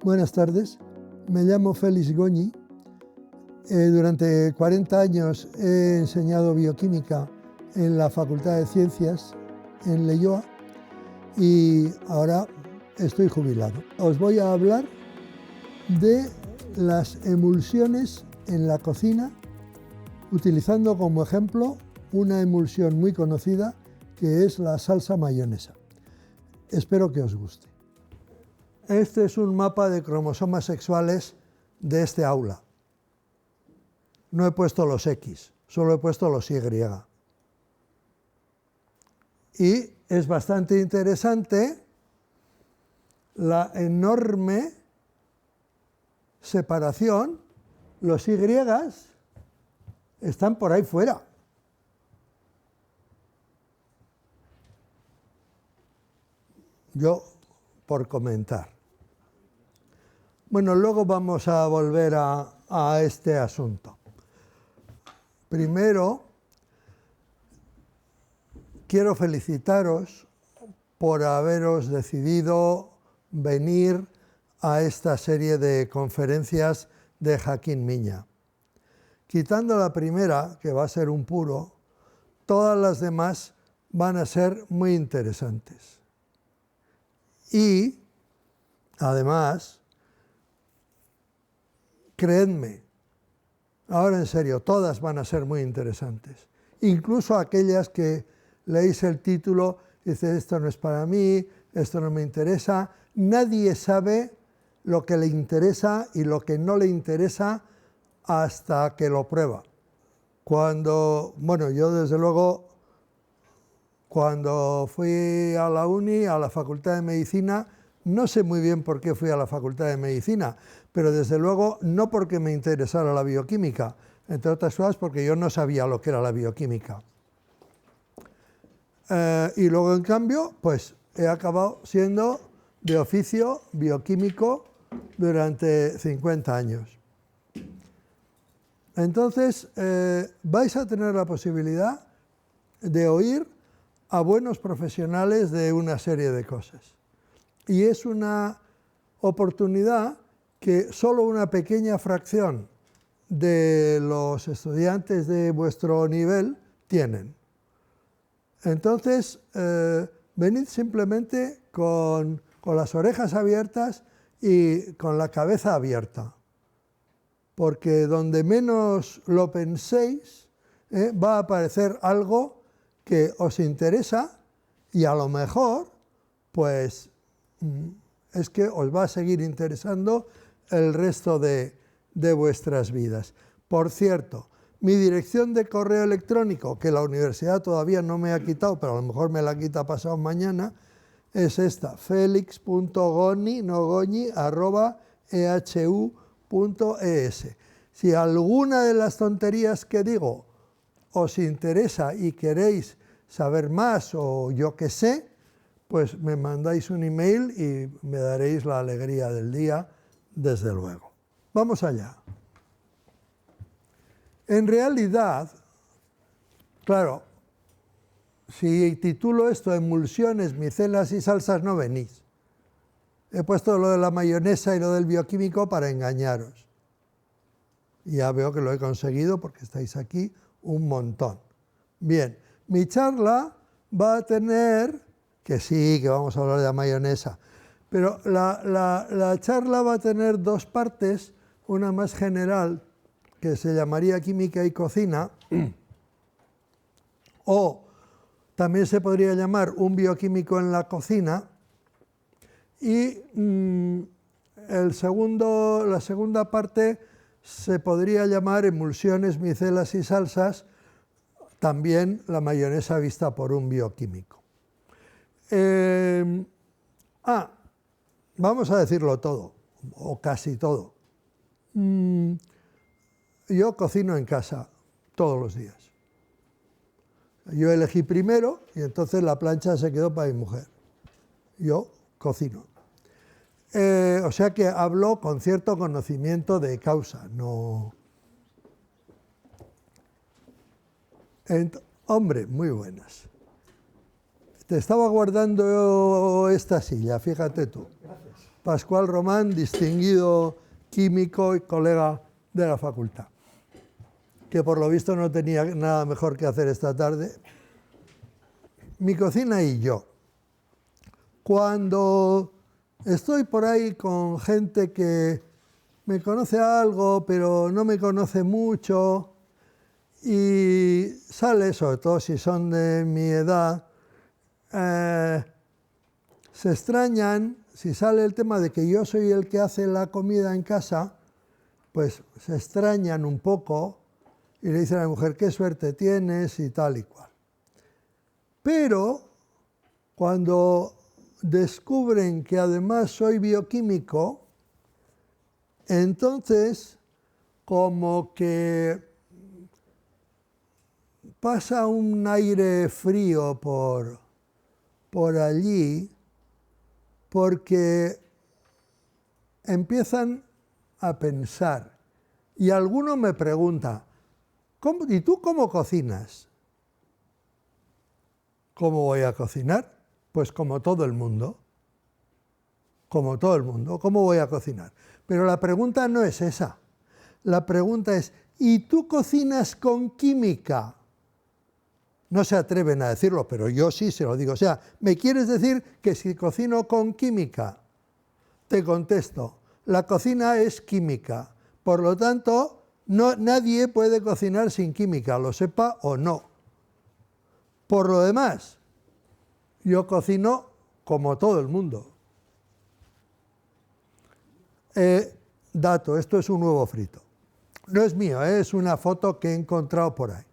Buenas tardes, me llamo Félix Goñi. Durante 40 años he enseñado bioquímica en la Facultad de Ciencias en Leioa y ahora estoy jubilado. Os voy a hablar de las emulsiones en la cocina, utilizando como ejemplo una emulsión muy conocida que es la salsa mayonesa. Espero que os guste. Este es un mapa de cromosomas sexuales de este aula. No he puesto los X, solo he puesto los Y. Y es bastante interesante la enorme separación. Los Y están por ahí fuera. Yo, por comentar. Bueno, luego vamos a volver a este asunto. Primero, quiero felicitaros por haberos decidido venir a esta serie de conferencias de Joaquín Miña. Quitando la primera, que va a ser un puro, todas las demás van a ser muy interesantes. Y, además, creedme, ahora en serio, todas van a ser muy interesantes. Incluso aquellas que leéis el título y dices, esto no es para mí, esto no me interesa. Nadie sabe lo que le interesa y lo que no le interesa hasta que lo prueba. Yo desde luego, cuando fui a la uni, a la Facultad de Medicina, no sé muy bien por qué fui a la Facultad de Medicina, pero desde luego no porque me interesara la bioquímica, entre otras cosas porque yo no sabía lo que era la bioquímica. Y luego, en cambio, pues he acabado siendo de oficio bioquímico durante 50 años. Entonces, vais a tener la posibilidad de oír a buenos profesionales de una serie de cosas. Y es una oportunidad que solo una pequeña fracción de los estudiantes de vuestro nivel tienen. Entonces, venid simplemente con las orejas abiertas y con la cabeza abierta, porque donde menos lo penséis, va a aparecer algo que os interesa y a lo mejor, pues, es que os va a seguir interesando el resto de vuestras vidas. Por cierto, mi dirección de correo electrónico, que la universidad todavía no me ha quitado, pero a lo mejor me la quita pasado mañana, es esta, felix.goni@ehu.es. Si alguna de las tonterías que digo os interesa y queréis saber más o yo qué sé, pues me mandáis un email y me daréis la alegría del día, desde luego. Vamos allá. En realidad, claro, si titulo esto emulsiones, micelas y salsas, no venís. He puesto lo de la mayonesa y lo del bioquímico para engañaros. Y ya veo que lo he conseguido porque estáis aquí un montón. Bien, mi charla va a tener... que sí, que vamos a hablar de la mayonesa. Pero la charla va a tener dos partes, una más general, que se llamaría química y cocina, o también se podría llamar un bioquímico en la cocina, y la segunda parte se podría llamar emulsiones, micelas y salsas, también la mayonesa vista por un bioquímico. Vamos a decirlo todo, o casi todo. Yo cocino en casa todos los días. Yo elegí primero y entonces la plancha se quedó para mi mujer. Yo cocino. O sea que hablo con cierto conocimiento de causa, no... Hombre, muy buenas. Te estaba guardando esta silla, fíjate tú. Pascual Román, distinguido químico y colega de la facultad, que por lo visto no tenía nada mejor que hacer esta tarde. Mi cocina y yo. Cuando estoy por ahí con gente que me conoce algo, pero no me conoce mucho, y sale, sobre todo si son de mi edad, se extrañan, si sale el tema de que yo soy el que hace la comida en casa, pues se extrañan un poco y le dicen a la mujer, qué suerte tienes y tal y cual. Pero cuando descubren que además soy bioquímico, entonces como que pasa un aire frío por allí, porque empiezan a pensar. Y alguno me pregunta, ¿y tú cómo cocinas? ¿Cómo voy a cocinar? Pues como todo el mundo. Como todo el mundo. ¿Cómo voy a cocinar? Pero la pregunta no es esa. La pregunta es, ¿y tú cocinas con química? No se atreven a decirlo, pero yo sí se lo digo. O sea, ¿me quieres decir que si cocino con química? Te contesto, la cocina es química. Por lo tanto, nadie puede cocinar sin química, lo sepa o no. Por lo demás, yo cocino como todo el mundo. Dato, esto es un huevo frito. No es mío, es una foto que he encontrado por ahí.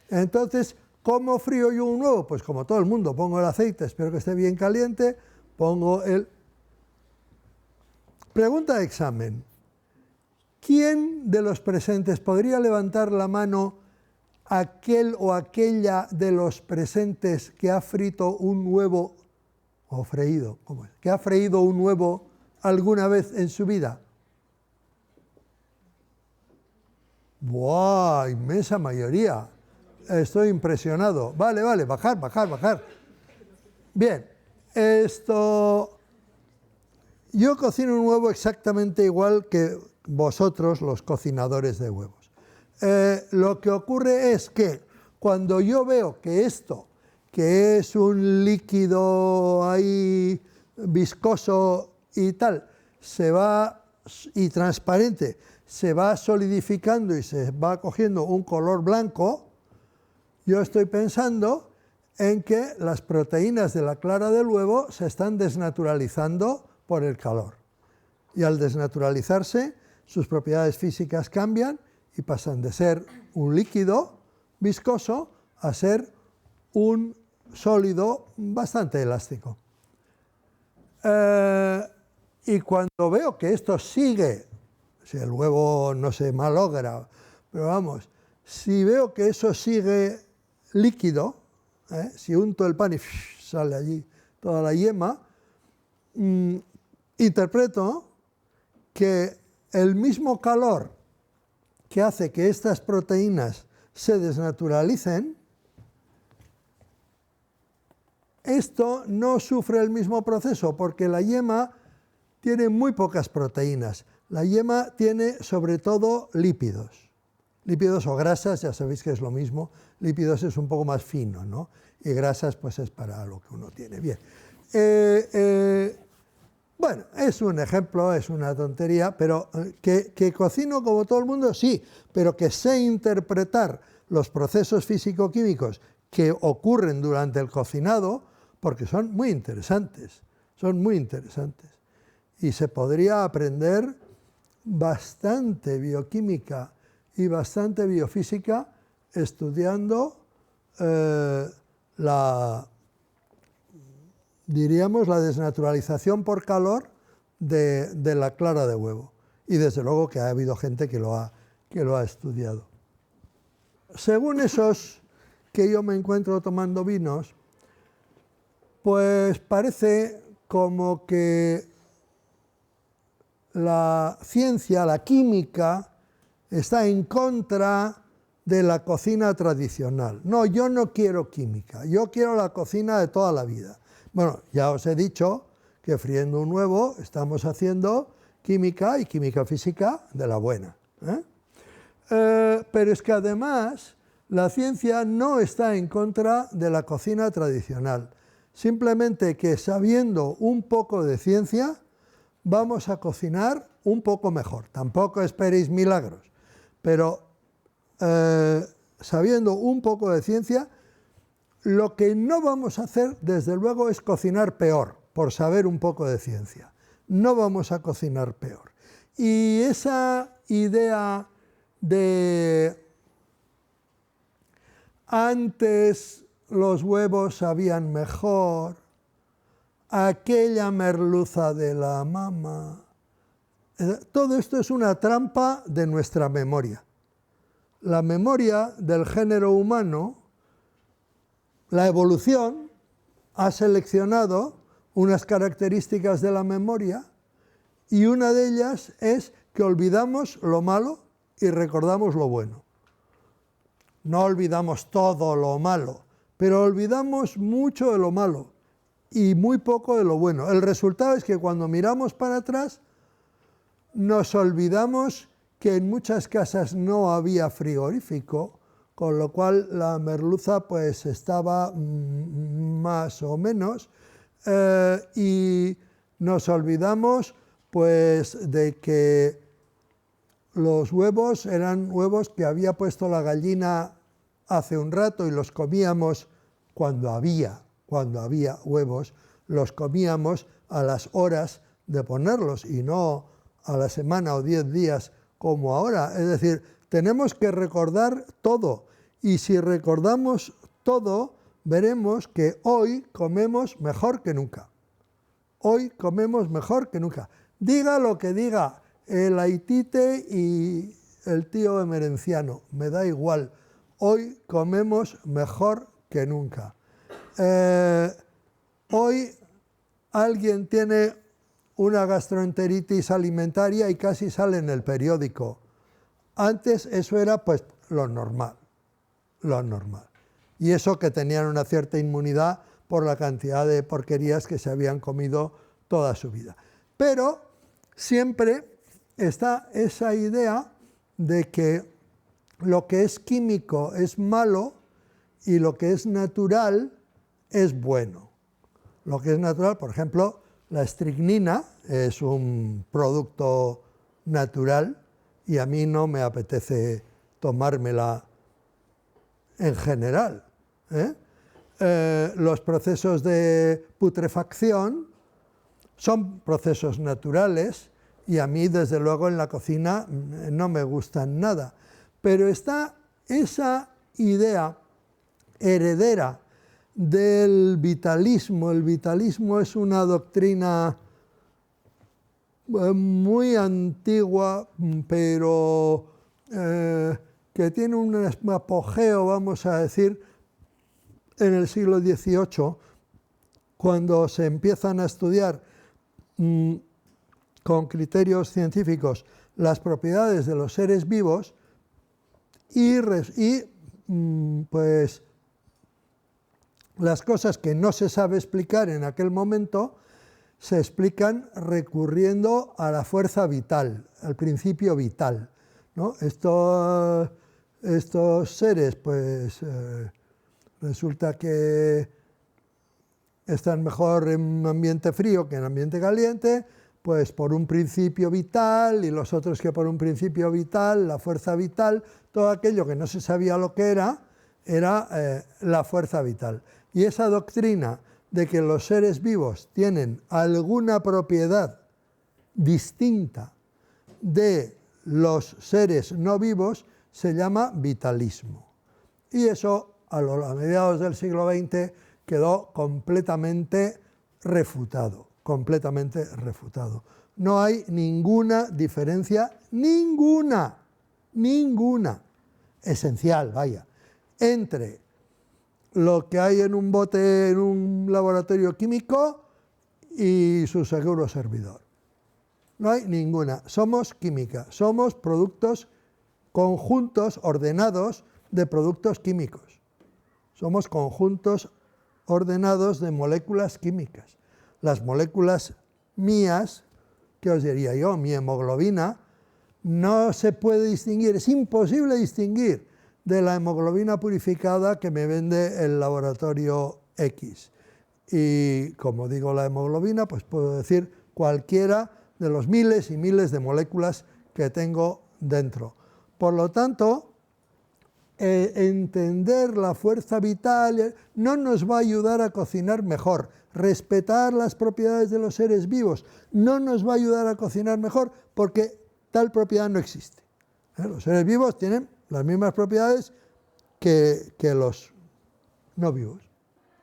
Entonces, ¿cómo frío yo un huevo? Pues como todo el mundo, pongo el aceite, espero que esté bien caliente, pongo el... Pregunta de examen. ¿Quién de los presentes podría levantar la mano aquel o aquella de los presentes que ha frito un huevo, o freído, ¿cómo es? Que ha freído un huevo alguna vez en su vida? ¡Buah! Inmensa mayoría. Estoy impresionado. Vale, bajar. Bien, yo cocino un huevo exactamente igual que vosotros, los cocinadores de huevos. Lo que ocurre es que cuando yo veo que esto, que es un líquido ahí viscoso y tal, y transparente, se va solidificando y se va cogiendo un color blanco, yo estoy pensando en que las proteínas de la clara del huevo se están desnaturalizando por el calor. Y al desnaturalizarse, sus propiedades físicas cambian y pasan de ser un líquido viscoso a ser un sólido bastante elástico. Y cuando veo que esto sigue, si el huevo no se malogra, pero vamos, si veo que eso sigue líquido, si unto el pan y sale allí toda la yema, interpreto que el mismo calor que hace que estas proteínas se desnaturalicen, esto no sufre el mismo proceso porque la yema tiene muy pocas proteínas. La yema tiene sobre todo lípidos. Lípidos o grasas, ya sabéis que es lo mismo. Lípidos es un poco más fino, ¿no? Y grasas pues es para lo que uno tiene. Bien. Bueno, es un ejemplo, es una tontería, pero que cocino como todo el mundo, sí, pero que sé interpretar los procesos físico-químicos que ocurren durante el cocinado, porque son muy interesantes, Y se podría aprender bastante bioquímica y bastante biofísica estudiando la desnaturalización por calor de la clara de huevo. Y desde luego que ha habido gente que lo ha estudiado. Según esos que yo me encuentro tomando vinos, pues parece como que la ciencia, la química, está en contra de la cocina tradicional. No, yo no quiero química, yo quiero la cocina de toda la vida. Bueno, ya os he dicho que friendo un huevo estamos haciendo química y química física de la buena. Pero es que además la ciencia no está en contra de la cocina tradicional. Simplemente que sabiendo un poco de ciencia vamos a cocinar un poco mejor. Tampoco esperéis milagros, pero sabiendo un poco de ciencia, lo que no vamos a hacer, desde luego, es cocinar peor, por saber un poco de ciencia. No vamos a cocinar peor. Y esa idea de antes los huevos sabían mejor, aquella merluza de la mama, todo esto es una trampa de nuestra memoria. La memoria del género humano, la evolución ha seleccionado unas características de la memoria y una de ellas es que olvidamos lo malo y recordamos lo bueno. No olvidamos todo lo malo, pero olvidamos mucho de lo malo y muy poco de lo bueno. El resultado es que cuando miramos para atrás nos olvidamos que en muchas casas no había frigorífico, con lo cual la merluza pues estaba más o menos, y nos olvidamos pues de que los huevos eran huevos que había puesto la gallina hace un rato y los comíamos cuando había huevos, los comíamos a las horas de ponerlos y no a la semana o 10 días como ahora. Es decir, tenemos que recordar todo y si recordamos todo, veremos que hoy comemos mejor que nunca. Hoy comemos mejor que nunca. Diga lo que diga el Aitite y el tío emerenciano, me da igual. Hoy comemos mejor que nunca. Hoy alguien tiene una gastroenteritis alimentaria y casi sale en el periódico. Antes eso era pues lo normal. Y eso que tenían una cierta inmunidad por la cantidad de porquerías que se habían comido toda su vida. Pero siempre está esa idea de que lo que es químico es malo y lo que es natural es bueno. Lo que es natural, por ejemplo, la estricnina es un producto natural y a mí no me apetece tomármela en general. Los procesos de putrefacción son procesos naturales y a mí, desde luego, en la cocina no me gustan nada. Pero está esa idea heredera del vitalismo. El vitalismo es una doctrina muy antigua, pero que tiene un apogeo, vamos a decir, en el siglo XVIII, cuando se empiezan a estudiar con criterios científicos las propiedades de los seres vivos y pues las cosas que no se sabe explicar en aquel momento se explican recurriendo a la fuerza vital, al principio vital, ¿no? Estos seres, pues resulta que están mejor en un ambiente frío que en ambiente caliente, pues por un principio vital, y los otros que por un principio vital, la fuerza vital, todo aquello que no se sabía lo que era la fuerza vital. Y esa doctrina de que los seres vivos tienen alguna propiedad distinta de los seres no vivos se llama vitalismo. Y eso a mediados del siglo XX quedó completamente refutado. No hay ninguna diferencia, ninguna, esencial, vaya, entre lo que hay en un bote, en un laboratorio químico y su seguro servidor. No hay ninguna. Somos química, somos productos, conjuntos ordenados de productos químicos. Somos conjuntos ordenados de moléculas químicas. las moléculas mías, ¿qué os diría yo? Mi hemoglobina no se puede distinguir, es imposible distinguir de la hemoglobina purificada que me vende el laboratorio X. Y como digo la hemoglobina, pues puedo decir cualquiera de los miles y miles de moléculas que tengo dentro. Por lo tanto, entender la fuerza vital no nos va a ayudar a cocinar mejor. Respetar las propiedades de los seres vivos no nos va a ayudar a cocinar mejor porque tal propiedad no existe. Los seres vivos tienen las mismas propiedades que los no vivos.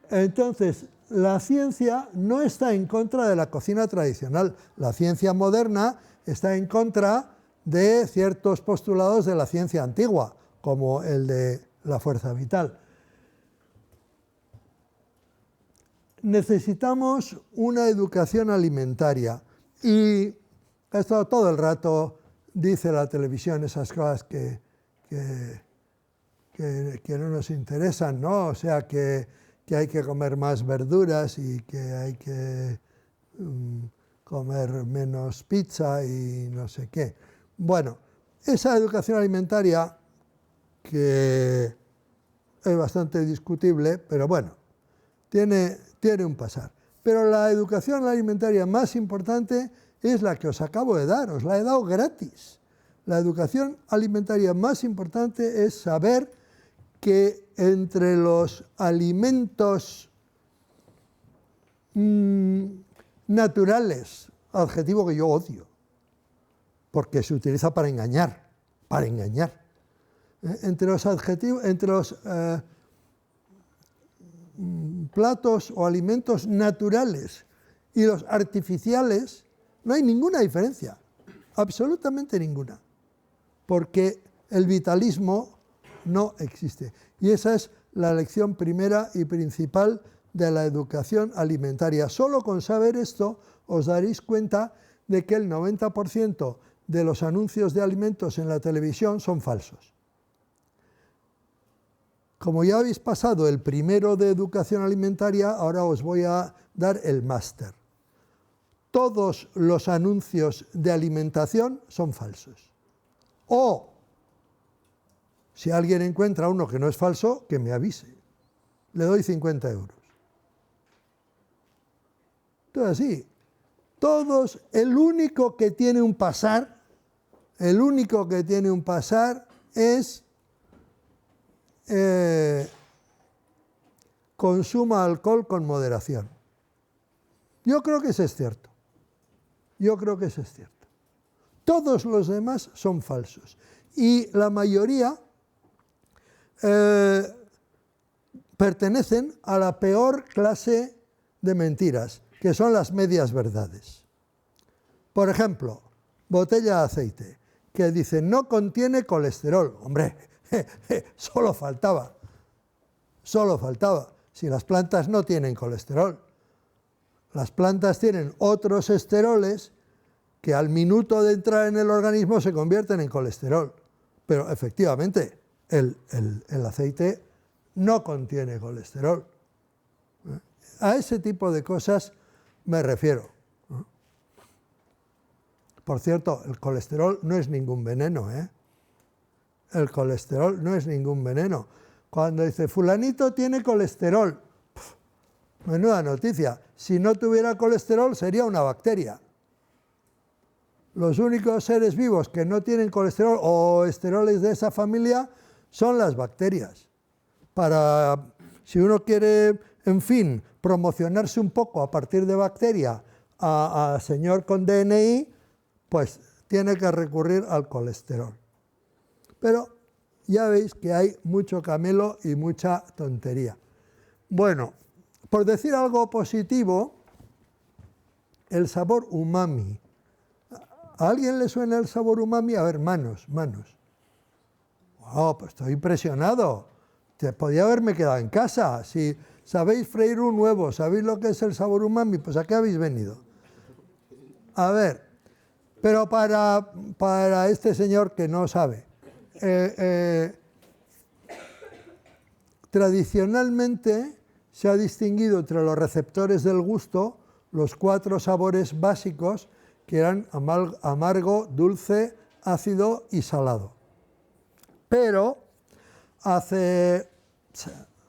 Entonces, la ciencia no está en contra de la cocina tradicional. La ciencia moderna está en contra de ciertos postulados de la ciencia antigua, como el de la fuerza vital. Necesitamos una educación alimentaria y esto todo el rato dice la televisión esas cosas que no nos interesan, ¿no? O sea, que hay que comer más verduras y que hay que comer menos pizza y no sé qué. Bueno, esa educación alimentaria que es bastante discutible, pero bueno, tiene un pasar. Pero la educación alimentaria más importante es la que os acabo de dar, os la he dado gratis. La educación alimentaria más importante es saber que entre los alimentos naturales, adjetivo que yo odio, porque se utiliza para engañar, entre los adjetivos, entre los platos o alimentos naturales y los artificiales, no hay ninguna diferencia, absolutamente ninguna, porque el vitalismo no existe. Y esa es la lección primera y principal de la educación alimentaria. Solo con saber esto os daréis cuenta de que el 90% de los anuncios de alimentos en la televisión son falsos. Como ya habéis pasado el primero de educación alimentaria, ahora os voy a dar el máster. Todos los anuncios de alimentación son falsos. O, si alguien encuentra uno que no es falso, que me avise. Le doy 50 euros. Todo así. Todos, el único que tiene un pasar es consuma alcohol con moderación. Yo creo que eso es cierto. Todos los demás son falsos. Y la mayoría pertenecen a la peor clase de mentiras, que son las medias verdades. Por ejemplo, botella de aceite, que dice no contiene colesterol. Hombre, solo faltaba. Si las plantas no tienen colesterol. Las plantas tienen otros esteroles que al minuto de entrar en el organismo se convierten en colesterol. Pero efectivamente, el aceite no contiene colesterol. A ese tipo de cosas me refiero. Por cierto, el colesterol no es ningún veneno, ¿eh? El colesterol no es ningún veneno. Cuando dice, fulanito tiene colesterol, menuda noticia. Si no tuviera colesterol sería una bacteria. Los únicos seres vivos que no tienen colesterol o esteroles de esa familia son las bacterias. Si uno quiere, en fin, promocionarse un poco a partir de bacteria a señor con DNI, pues tiene que recurrir al colesterol. Pero ya veis que hay mucho camelo y mucha tontería. Bueno, por decir algo positivo, el sabor umami. ¿A alguien le suena el sabor umami? A ver, manos. Wow, pues estoy impresionado. Podía haberme quedado en casa. Si sabéis freír un huevo, sabéis lo que es el sabor umami, pues ¿a qué habéis venido? A ver, pero para este señor que no sabe, tradicionalmente se ha distinguido entre los receptores del gusto los 4 sabores básicos que eran amargo, dulce, ácido y salado. Pero hace,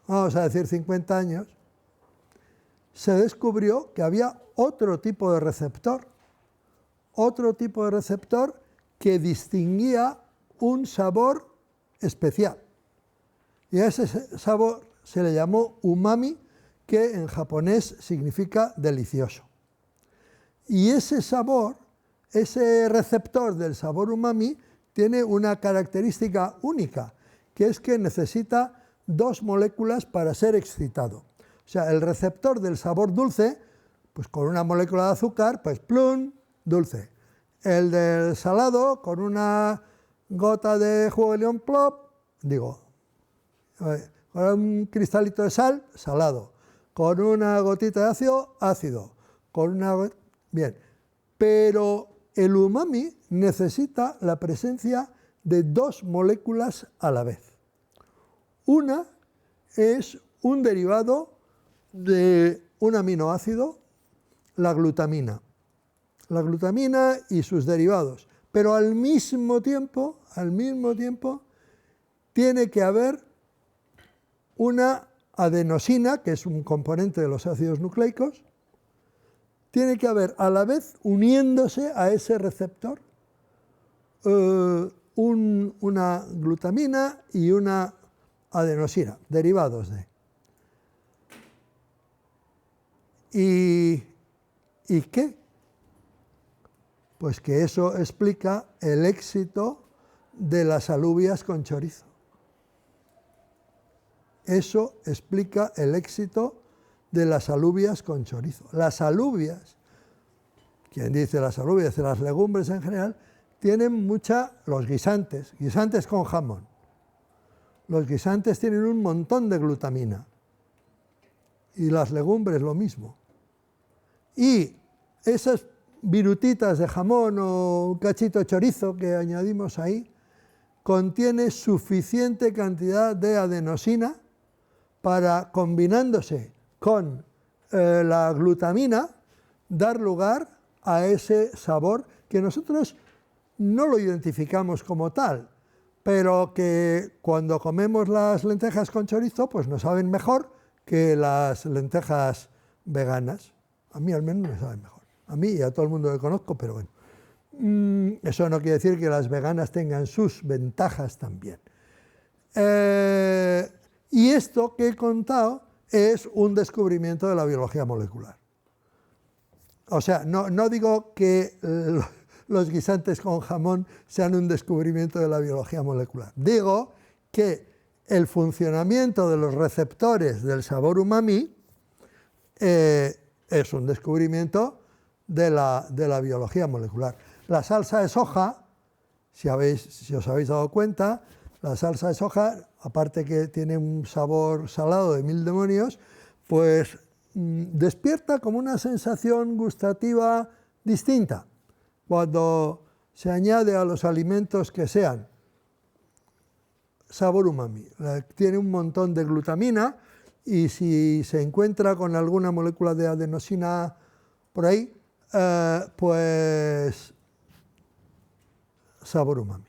vamos a decir, 50 años, se descubrió que había otro tipo de receptor que distinguía un sabor especial. Y a ese sabor se le llamó umami, que en japonés significa delicioso. Y ese sabor, ese receptor del sabor umami, tiene una característica única, que es que necesita 2 moléculas para ser excitado. O sea, el receptor del sabor dulce, pues con una molécula de azúcar, pues plum, dulce. El del salado, con una gota de jugo de limón, plop, con un cristalito de sal, salado. Con una gotita de ácido, ácido. Bien, pero el umami necesita la presencia de 2 moléculas a la vez. Una es un derivado de un aminoácido, la glutamina y sus derivados, pero al mismo tiempo tiene que haber una adenosina, que es un componente de los ácidos nucleicos, tiene que haber a la vez, uniéndose a ese receptor, una glutamina y una adenosina, derivados de. ¿Y qué? Pues que eso explica el éxito de las alubias con chorizo. Eso explica el éxito de las alubias con chorizo. Las alubias, quien dice las alubias, las legumbres en general, tienen los guisantes con jamón. Los guisantes tienen un montón de glutamina y las legumbres lo mismo. Y esas virutitas de jamón o un cachito de chorizo que añadimos ahí, contiene suficiente cantidad de adenosina para, combinándose con la glutamina, dar lugar a ese sabor que nosotros no lo identificamos como tal, pero que cuando comemos las lentejas con chorizo, pues nos saben mejor que las lentejas veganas. A mí al menos me saben mejor. A mí y a todo el mundo que conozco, pero bueno. Eso no quiere decir que las veganas tengan sus ventajas también. Y esto que he contado es un descubrimiento de la biología molecular. O sea, no digo que los guisantes con jamón sean un descubrimiento de la biología molecular. Digo que el funcionamiento de los receptores del sabor umami es un descubrimiento de la biología molecular. La salsa de soja, si os habéis dado cuenta, la salsa de soja, aparte que tiene un sabor salado de 1000 demonios, pues despierta como una sensación gustativa distinta cuando se añade a los alimentos que sean sabor umami. Tiene un montón de glutamina y si se encuentra con alguna molécula de adenosina por ahí, pues sabor umami.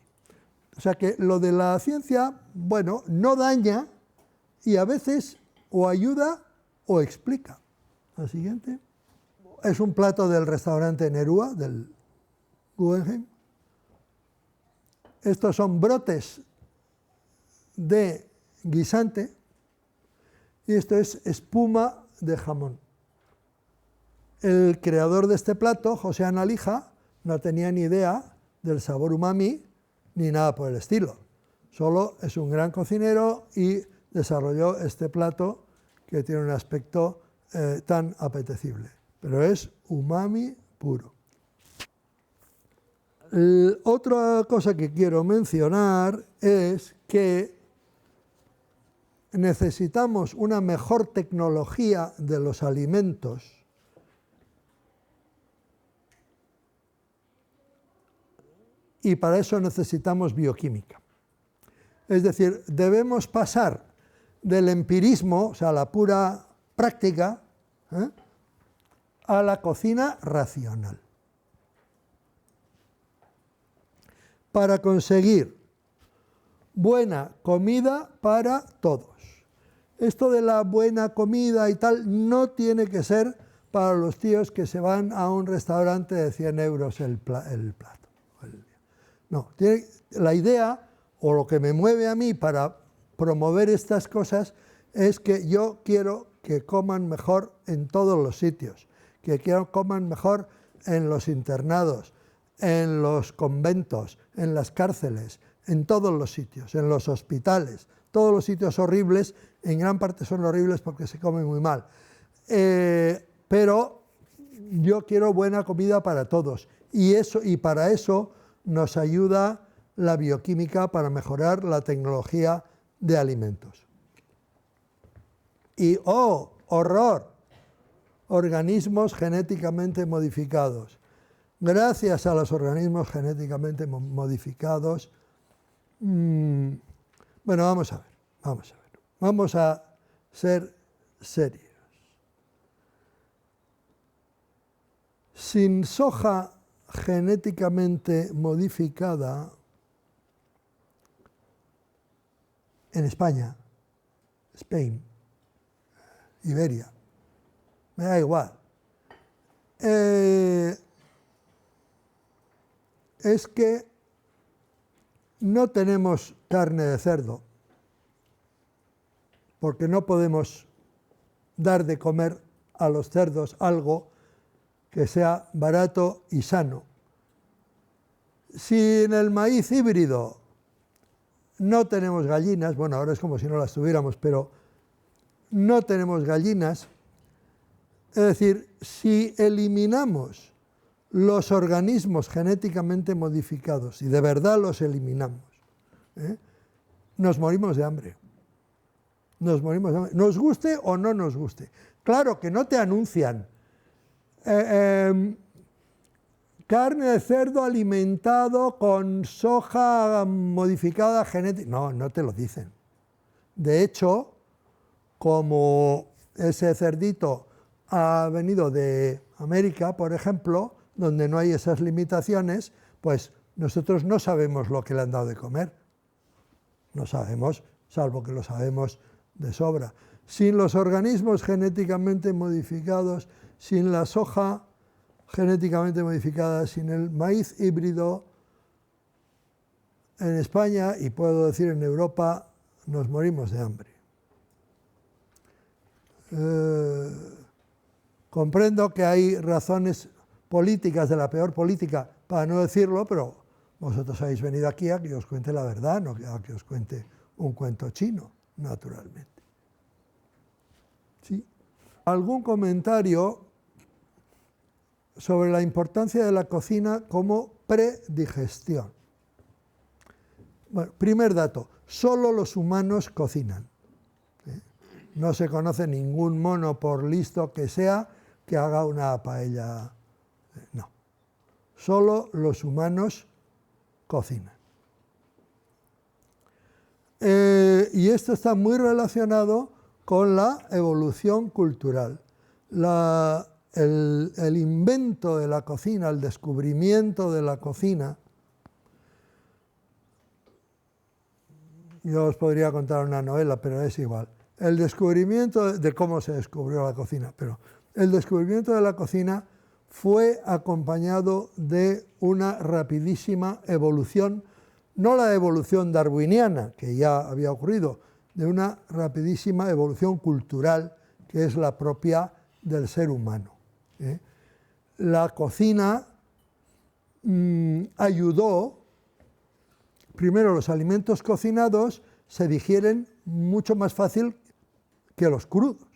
O sea que lo de la ciencia, bueno, no daña y a veces o ayuda o explica. La siguiente es un plato del restaurante Nerúa, del Guggenheim. Estos son brotes de guisante y esto es espuma de jamón. El creador de este plato, José Analija, no tenía ni idea del sabor umami ni nada por el estilo. Solo es un gran cocinero y desarrolló este plato que tiene un aspecto tan apetecible. Pero es umami puro. Otra cosa que quiero mencionar es que necesitamos una mejor tecnología de los alimentos y para eso necesitamos bioquímica. Es decir, debemos pasar del empirismo, o sea, la pura práctica, a la cocina racional. Para conseguir buena comida para todos. Esto de la buena comida y tal no tiene que ser para los tíos que se van a un restaurante de 100 euros el plato. No, la idea o lo que me mueve a mí para promover estas cosas es que yo quiero que coman mejor en todos los sitios, que coman mejor en los internados, en los conventos, en las cárceles, en todos los sitios, en los hospitales. Todos los sitios horribles, en gran parte son horribles porque se come muy mal. Pero yo quiero buena comida para todos y para eso nos ayuda la bioquímica para mejorar la tecnología de alimentos. Y ¡oh, horror! Organismos genéticamente modificados. Gracias a los organismos genéticamente modificados, bueno, vamos a ver. Vamos a ser serios. Sin soja genéticamente modificada, en España, Spain, Iberia, me da igual. Es que no tenemos carne de cerdo, porque no podemos dar de comer a los cerdos algo que sea barato y sano. Si en el maíz híbrido no tenemos gallinas, bueno, ahora es como si no las tuviéramos, pero no tenemos gallinas, es decir, si eliminamos los organismos genéticamente modificados, y de verdad los eliminamos, nos morimos de hambre. Nos morimos de hambre. Nos guste o no nos guste. Claro que no te anuncian carne de cerdo alimentado con soja modificada genética. No, no te lo dicen. De hecho, como ese cerdito ha venido de América, por ejemplo, donde no hay esas limitaciones, pues nosotros no sabemos lo que le han dado de comer. No sabemos, salvo que lo sabemos de sobra. Sin los organismos genéticamente modificados, sin la soja genéticamente modificada, sin el maíz híbrido, en España, y puedo decir en Europa, nos morimos de hambre. Comprendo que hay razones políticas, de la peor política, para no decirlo, pero vosotros habéis venido aquí a que os cuente la verdad, no a que os cuente un cuento chino, naturalmente. ¿Sí? ¿Algún comentario sobre la importancia de la cocina como predigestión? Bueno, primer dato, solo los humanos cocinan. No se conoce ningún mono, por listo que sea, que haga una paella. No. Solo los humanos cocinan. Y esto está muy relacionado con la evolución cultural. El invento de la cocina, el descubrimiento de la cocina. Yo os podría contar una novela, pero es igual. El descubrimiento de cómo se descubrió la cocina, pero el descubrimiento de la cocina fue acompañado de una rapidísima evolución, no la evolución darwiniana, que ya había ocurrido, de una rapidísima evolución cultural, que es la propia del ser humano. La cocina ayudó, primero los alimentos cocinados se digieren mucho más fácil que los crudos.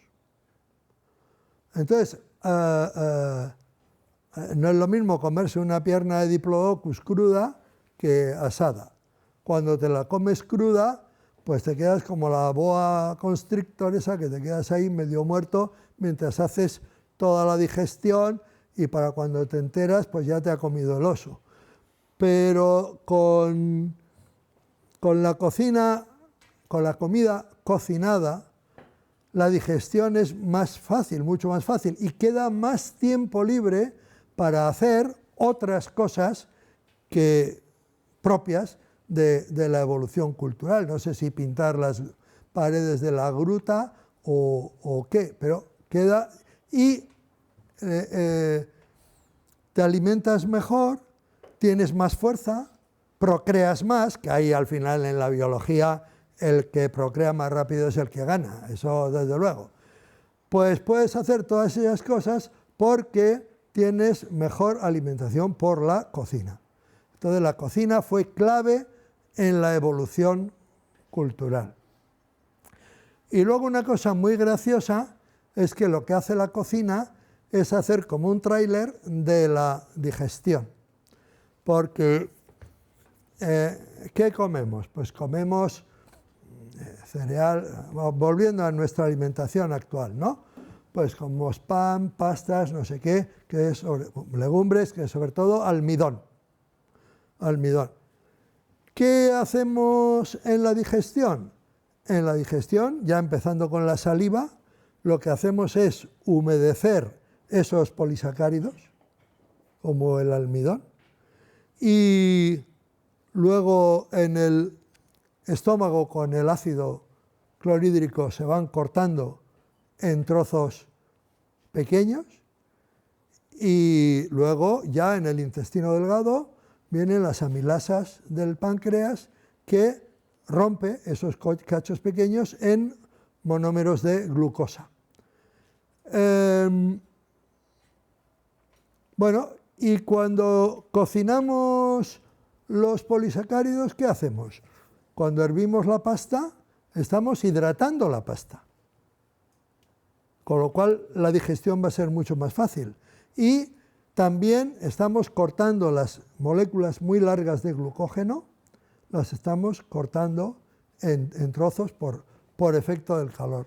Entonces, no es lo mismo comerse una pierna de Diplodocus cruda que asada. Cuando te la comes cruda, pues te quedas como la boa constrictor esa, que te quedas ahí medio muerto mientras haces toda la digestión y para cuando te enteras, pues ya te ha comido el oso. Pero con la cocina, con la comida cocinada, la digestión es más fácil, mucho más fácil, y queda más tiempo libre para hacer otras cosas propias de la evolución cultural. No sé si pintar las paredes de la gruta o qué, pero queda y te alimentas mejor, tienes más fuerza, procreas más, que ahí al final en la biología el que procrea más rápido es el que gana, eso desde luego. Pues puedes hacer todas esas cosas porque tienes mejor alimentación por la cocina. Entonces la cocina fue clave en la evolución cultural. Y luego una cosa muy graciosa es que lo que hace la cocina es hacer como un tráiler de la digestión. Porque, ¿qué comemos? Pues comemos cereal, volviendo a nuestra alimentación actual, ¿no? Pues comemos pan, pastas, no sé qué, que es legumbres, que es sobre todo almidón. Almidón. ¿Qué hacemos en la digestión? En la digestión, ya empezando con la saliva, lo que hacemos es humedecer esos polisacáridos, como el almidón, y luego en el estómago con el ácido clorhídrico se van cortando en trozos pequeños y luego ya en el intestino delgado vienen las amilasas del páncreas que rompe esos cachos pequeños en monómeros de glucosa. Bueno, y cuando cocinamos los polisacáridos, ¿qué hacemos? Cuando hervimos la pasta, estamos hidratando la pasta, con lo cual la digestión va a ser mucho más fácil. Y también estamos cortando las moléculas muy largas de glucógeno, las estamos cortando en trozos por efecto del calor.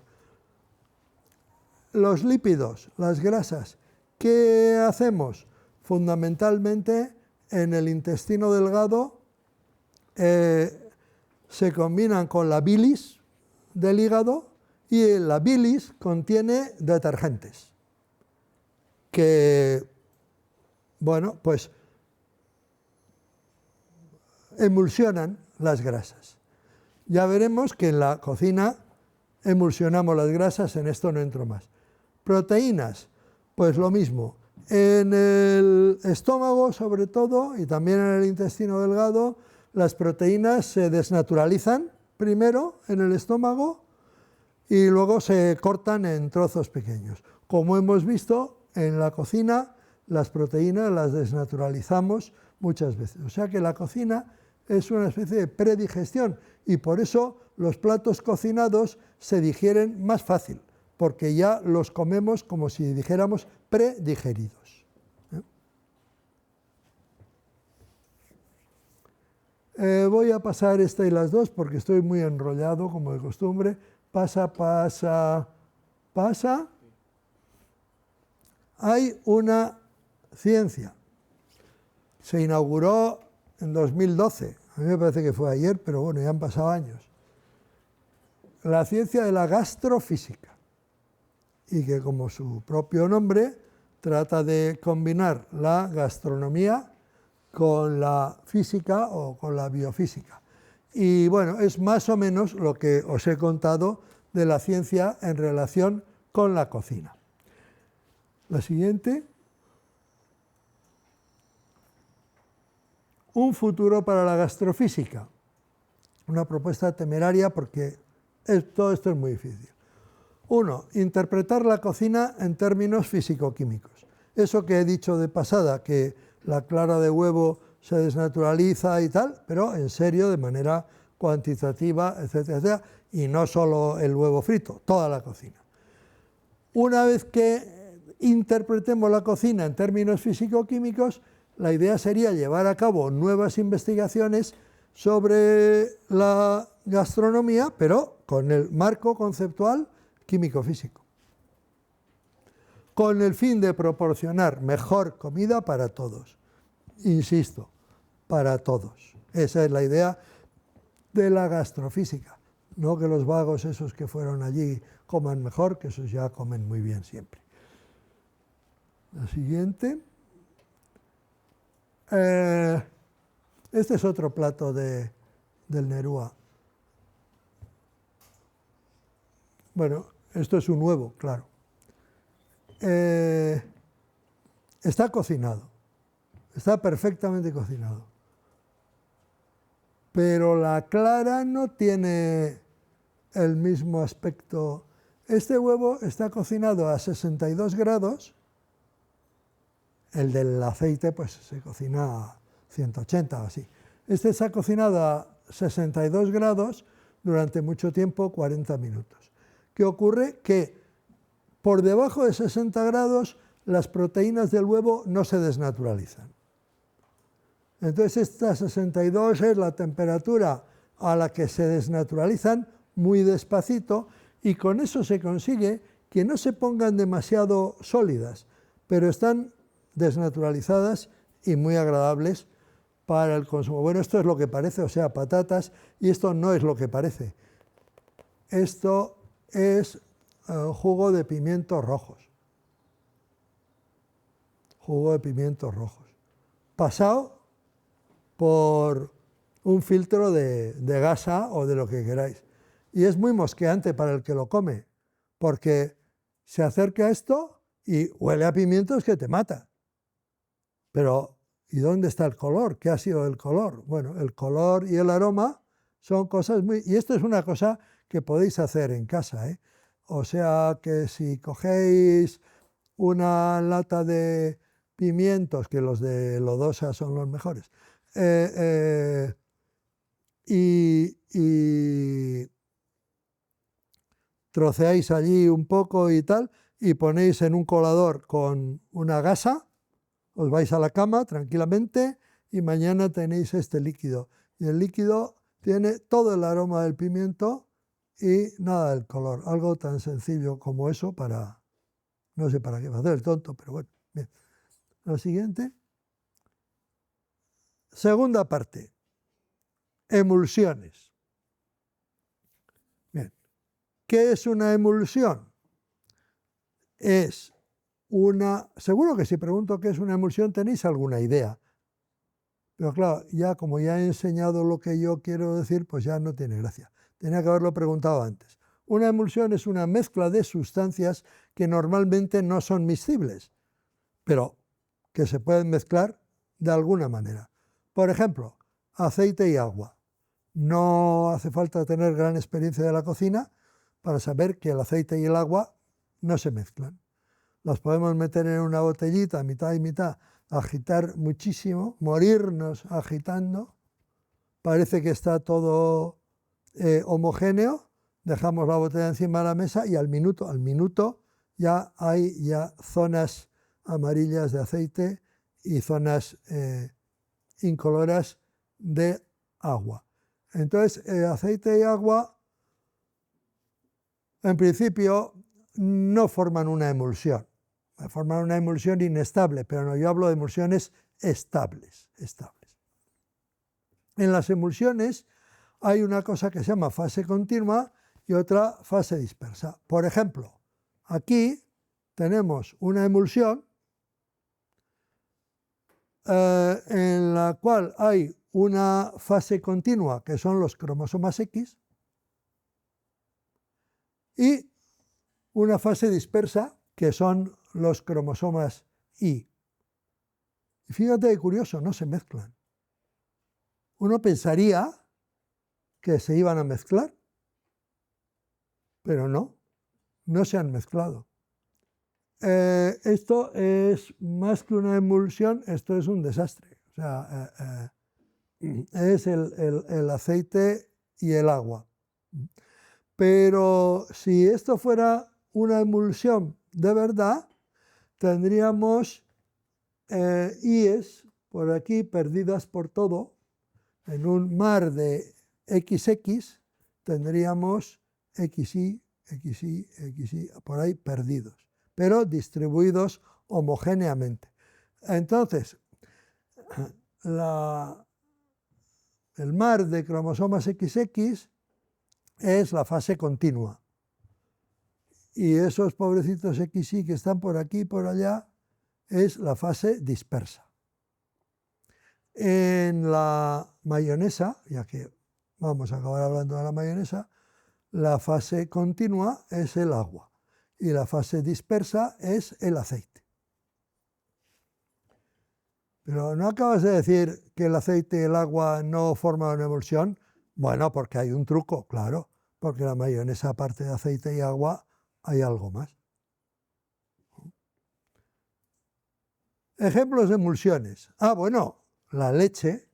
Los lípidos, las grasas, ¿qué hacemos? Fundamentalmente en el intestino delgado se combinan con la bilis del hígado y la bilis contiene detergentes que, bueno, pues emulsionan las grasas. Ya veremos que en la cocina emulsionamos las grasas, en esto no entro más. Proteínas, pues lo mismo. En el estómago, sobre todo, y también en el intestino delgado, las proteínas se desnaturalizan primero en el estómago y luego se cortan en trozos pequeños. Como hemos visto, en la cocina las proteínas las desnaturalizamos muchas veces. O sea que la cocina es una especie de predigestión y por eso los platos cocinados se digieren más fácil, porque ya los comemos como si dijéramos predigeridos. Voy a pasar esta y las dos porque estoy muy enrollado, como de costumbre. Pasa, pasa, pasa. Hay una ciencia. Se inauguró en 2012. A mí me parece que fue ayer, pero bueno, ya han pasado años. La ciencia de la gastrofísica. Y que, como su propio nombre, trata de combinar la gastronomía con la física o con la biofísica. Y bueno, es más o menos lo que os he contado de la ciencia en relación con la cocina. La siguiente. Un futuro para la gastrofísica. Una propuesta temeraria porque todo esto es muy difícil. 1. Interpretar la cocina en términos físico-químicos. Eso que he dicho de pasada, que la clara de huevo se desnaturaliza y tal, pero en serio, de manera cuantitativa, etcétera, etcétera, y no solo el huevo frito, toda la cocina. Una vez que interpretemos la cocina en términos físico-químicos, la idea sería llevar a cabo nuevas investigaciones sobre la gastronomía, pero con el marco conceptual químico-físico, con el fin de proporcionar mejor comida para todos. Insisto, para todos. Esa es la idea de la gastrofísica, No que los vagos esos que fueron allí coman mejor, que esos ya comen muy bien siempre. La siguiente. Este es otro plato del Nerúa. Bueno, esto es un huevo, claro. Está cocinado, está perfectamente cocinado. Pero la clara no tiene el mismo aspecto. Este huevo está cocinado a 62 grados, el del aceite pues se cocina a 180 o así. Este está cocinado a 62 grados durante mucho tiempo, 40 minutos. ¿Qué ocurre? Que por debajo de 60 grados las proteínas del huevo no se desnaturalizan. Entonces esta 62 es la temperatura a la que se desnaturalizan muy despacito y con eso se consigue que no se pongan demasiado sólidas, pero están desnaturalizadas y muy agradables para el consumo. Bueno, esto es lo que parece, o sea, patatas, y esto no es lo que parece. Esto es jugo de pimientos rojos. Jugo de pimientos rojos. Pasado por un filtro de gasa o de lo que queráis. Y es muy mosqueante para el que lo come, porque se acerca a esto y huele a pimientos que te mata. Pero, ¿y dónde está el color? ¿Qué ha sido el color? Bueno, el color y el aroma son cosas muy... Y esto es una cosa que podéis hacer en casa, ¿eh? O sea que si cogéis una lata de pimientos, que los de lodosa son los mejores, y troceáis allí un poco y tal, y ponéis en un colador con una gasa, os vais a la cama tranquilamente y mañana tenéis este líquido. Y el líquido tiene todo el aroma del pimiento y nada del color. Algo tan sencillo como eso para, no sé para qué va a hacer el tonto, pero bueno. Bien. Lo siguiente. Segunda parte. Emulsiones. Bien. ¿Qué es una emulsión? Es una... Seguro que si pregunto qué es una emulsión tenéis alguna idea. Pero claro, ya como ya he enseñado lo que yo quiero decir, pues ya no tiene gracia. Tenía que haberlo preguntado antes. Una emulsión es una mezcla de sustancias que normalmente no son miscibles, pero que se pueden mezclar de alguna manera. Por ejemplo, aceite y agua. No hace falta tener gran experiencia de la cocina para saber que el aceite y el agua no se mezclan. Los podemos meter en una botellita, mitad y mitad, agitar muchísimo, morirnos agitando. Parece que está todo homogéneo, dejamos la botella encima de la mesa y al minuto ya hay zonas amarillas de aceite y zonas incoloras de agua. Entonces, aceite y agua, en principio, no forman una emulsión. Forman una emulsión inestable, pero no, yo hablo de emulsiones estables. En las emulsiones hay una cosa que se llama fase continua y otra fase dispersa. Por ejemplo, aquí tenemos una emulsión en la cual hay una fase continua, que son los cromosomas X, y una fase dispersa, que son los cromosomas Y. Y fíjate qué curioso, no se mezclan. Uno pensaría que se iban a mezclar, pero no se han mezclado. Esto es más que una emulsión, esto es un desastre. O sea, es el aceite y el agua. Pero si esto fuera una emulsión de verdad, tendríamos I's por aquí perdidas por todo. En un mar de XX tendríamos XY, por ahí perdidos, pero distribuidos homogéneamente. Entonces, el mar de cromosomas XX es la fase continua. Y esos pobrecitos XY que están por aquí y por allá es la fase dispersa. En la mayonesa, ya que vamos a acabar hablando de la mayonesa, la fase continua es el agua y la fase dispersa es el aceite. Pero ¿no acabas de decir que el aceite y el agua no forman una emulsión? Bueno, porque hay un truco, claro, porque la mayonesa, aparte de aceite y agua, hay algo más. Ejemplos de emulsiones. Bueno, la leche.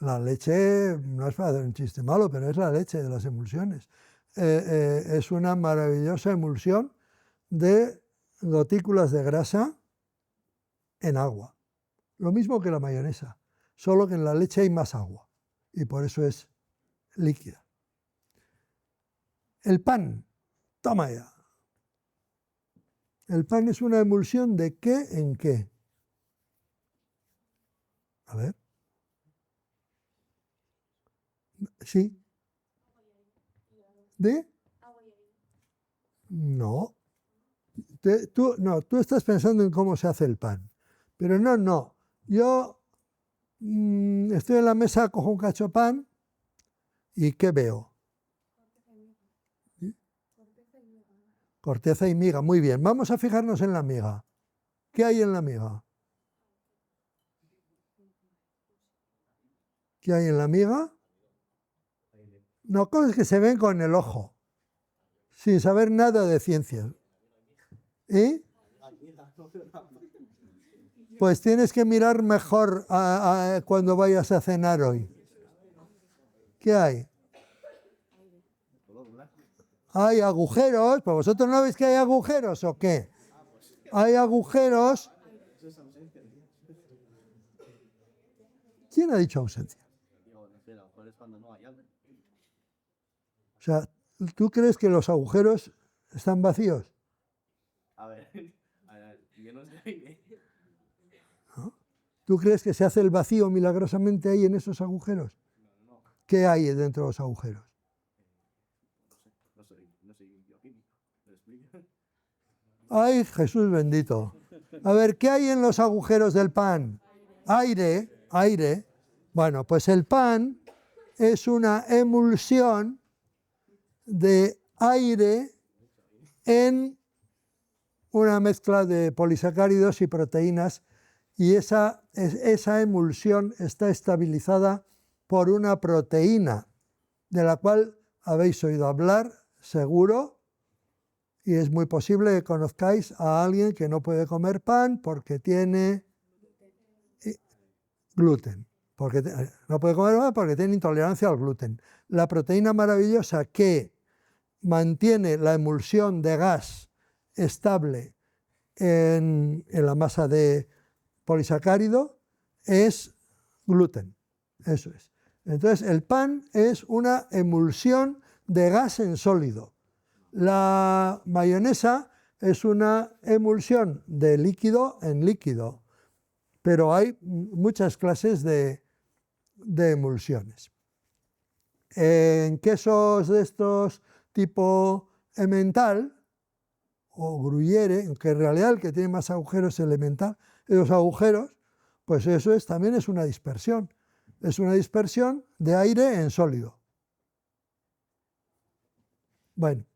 La leche, no es para hacer un chiste malo, pero es la leche de las emulsiones. Es una maravillosa emulsión de gotículas de grasa en agua. Lo mismo que la mayonesa, solo que en la leche hay más agua y por eso es líquida. El pan, toma ya. El pan es una emulsión de qué en qué. A ver. Sí. ¿De? No. Tú estás pensando en cómo se hace el pan. Pero no. Yo estoy en la mesa, cojo un cacho de pan y ¿qué veo? Corteza y miga, muy bien. Vamos a fijarnos en la miga. ¿Qué hay en la miga? ¿Qué hay en la miga? No, cosas que se ven con el ojo, sin saber nada de ciencias. ¿Y? Pues tienes que mirar mejor cuando vayas a cenar hoy. ¿Qué hay? Hay agujeros, ¿pero vosotros no veis que hay agujeros o qué? Hay agujeros. ¿Quién ha dicho ausencia? O sea, ¿tú crees que los agujeros están vacíos? A ver, yo no sé. ¿No? ¿Tú crees que se hace el vacío milagrosamente ahí en esos agujeros? No. ¿Qué hay dentro de los agujeros? No soy bioquímico. ¿Me lo explico? ¡Ay, Jesús bendito! A ver, ¿qué hay en los agujeros del pan? Aire. Bueno, pues el pan es una emulsión de aire en una mezcla de polisacáridos y proteínas, y esa emulsión está estabilizada por una proteína de la cual habéis oído hablar, seguro, y es muy posible que conozcáis a alguien que no puede comer pan porque tiene gluten. No puede comer pan porque tiene intolerancia al gluten. La proteína maravillosa que mantiene la emulsión de gas estable en la masa de polisacárido es gluten. Eso es. Entonces, el pan es una emulsión de gas en sólido. La mayonesa es una emulsión de líquido en líquido, pero hay muchas clases de emulsiones. En quesos de estos tipo emmental o gruyere, que en realidad el que tiene más agujeros es el emmental, los agujeros, pues eso también es una dispersión. Es una dispersión de aire en sólido. Bueno,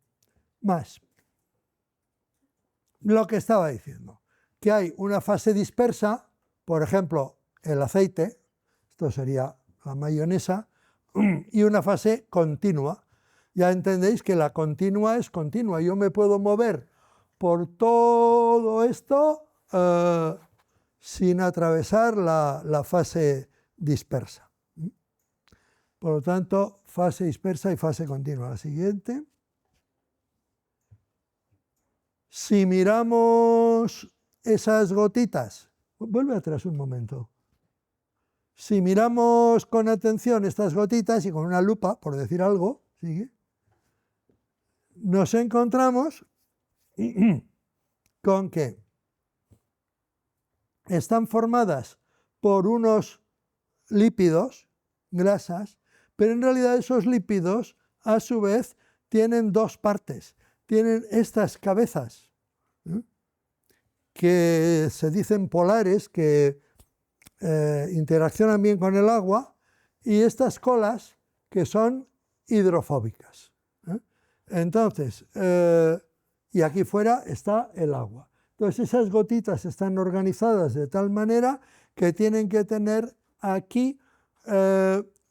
más. Lo que estaba diciendo, que hay una fase dispersa, por ejemplo, el aceite, esto sería la mayonesa, y una fase continua. Ya entendéis que la continua es continua. Yo me puedo mover por todo esto sin atravesar la fase dispersa. Por lo tanto, fase dispersa y fase continua. La siguiente. Si miramos esas gotitas, vuelve atrás un momento. Si miramos con atención estas gotitas y con una lupa, por decir algo, sigue, nos encontramos con que están formadas por unos lípidos, grasas, pero en realidad esos lípidos a su vez, tienen dos partes. Tienen estas cabezas, que se dicen polares, que interaccionan bien con el agua, y estas colas que son hidrofóbicas. Entonces, y aquí fuera está el agua. Entonces esas gotitas están organizadas de tal manera que tienen que tener aquí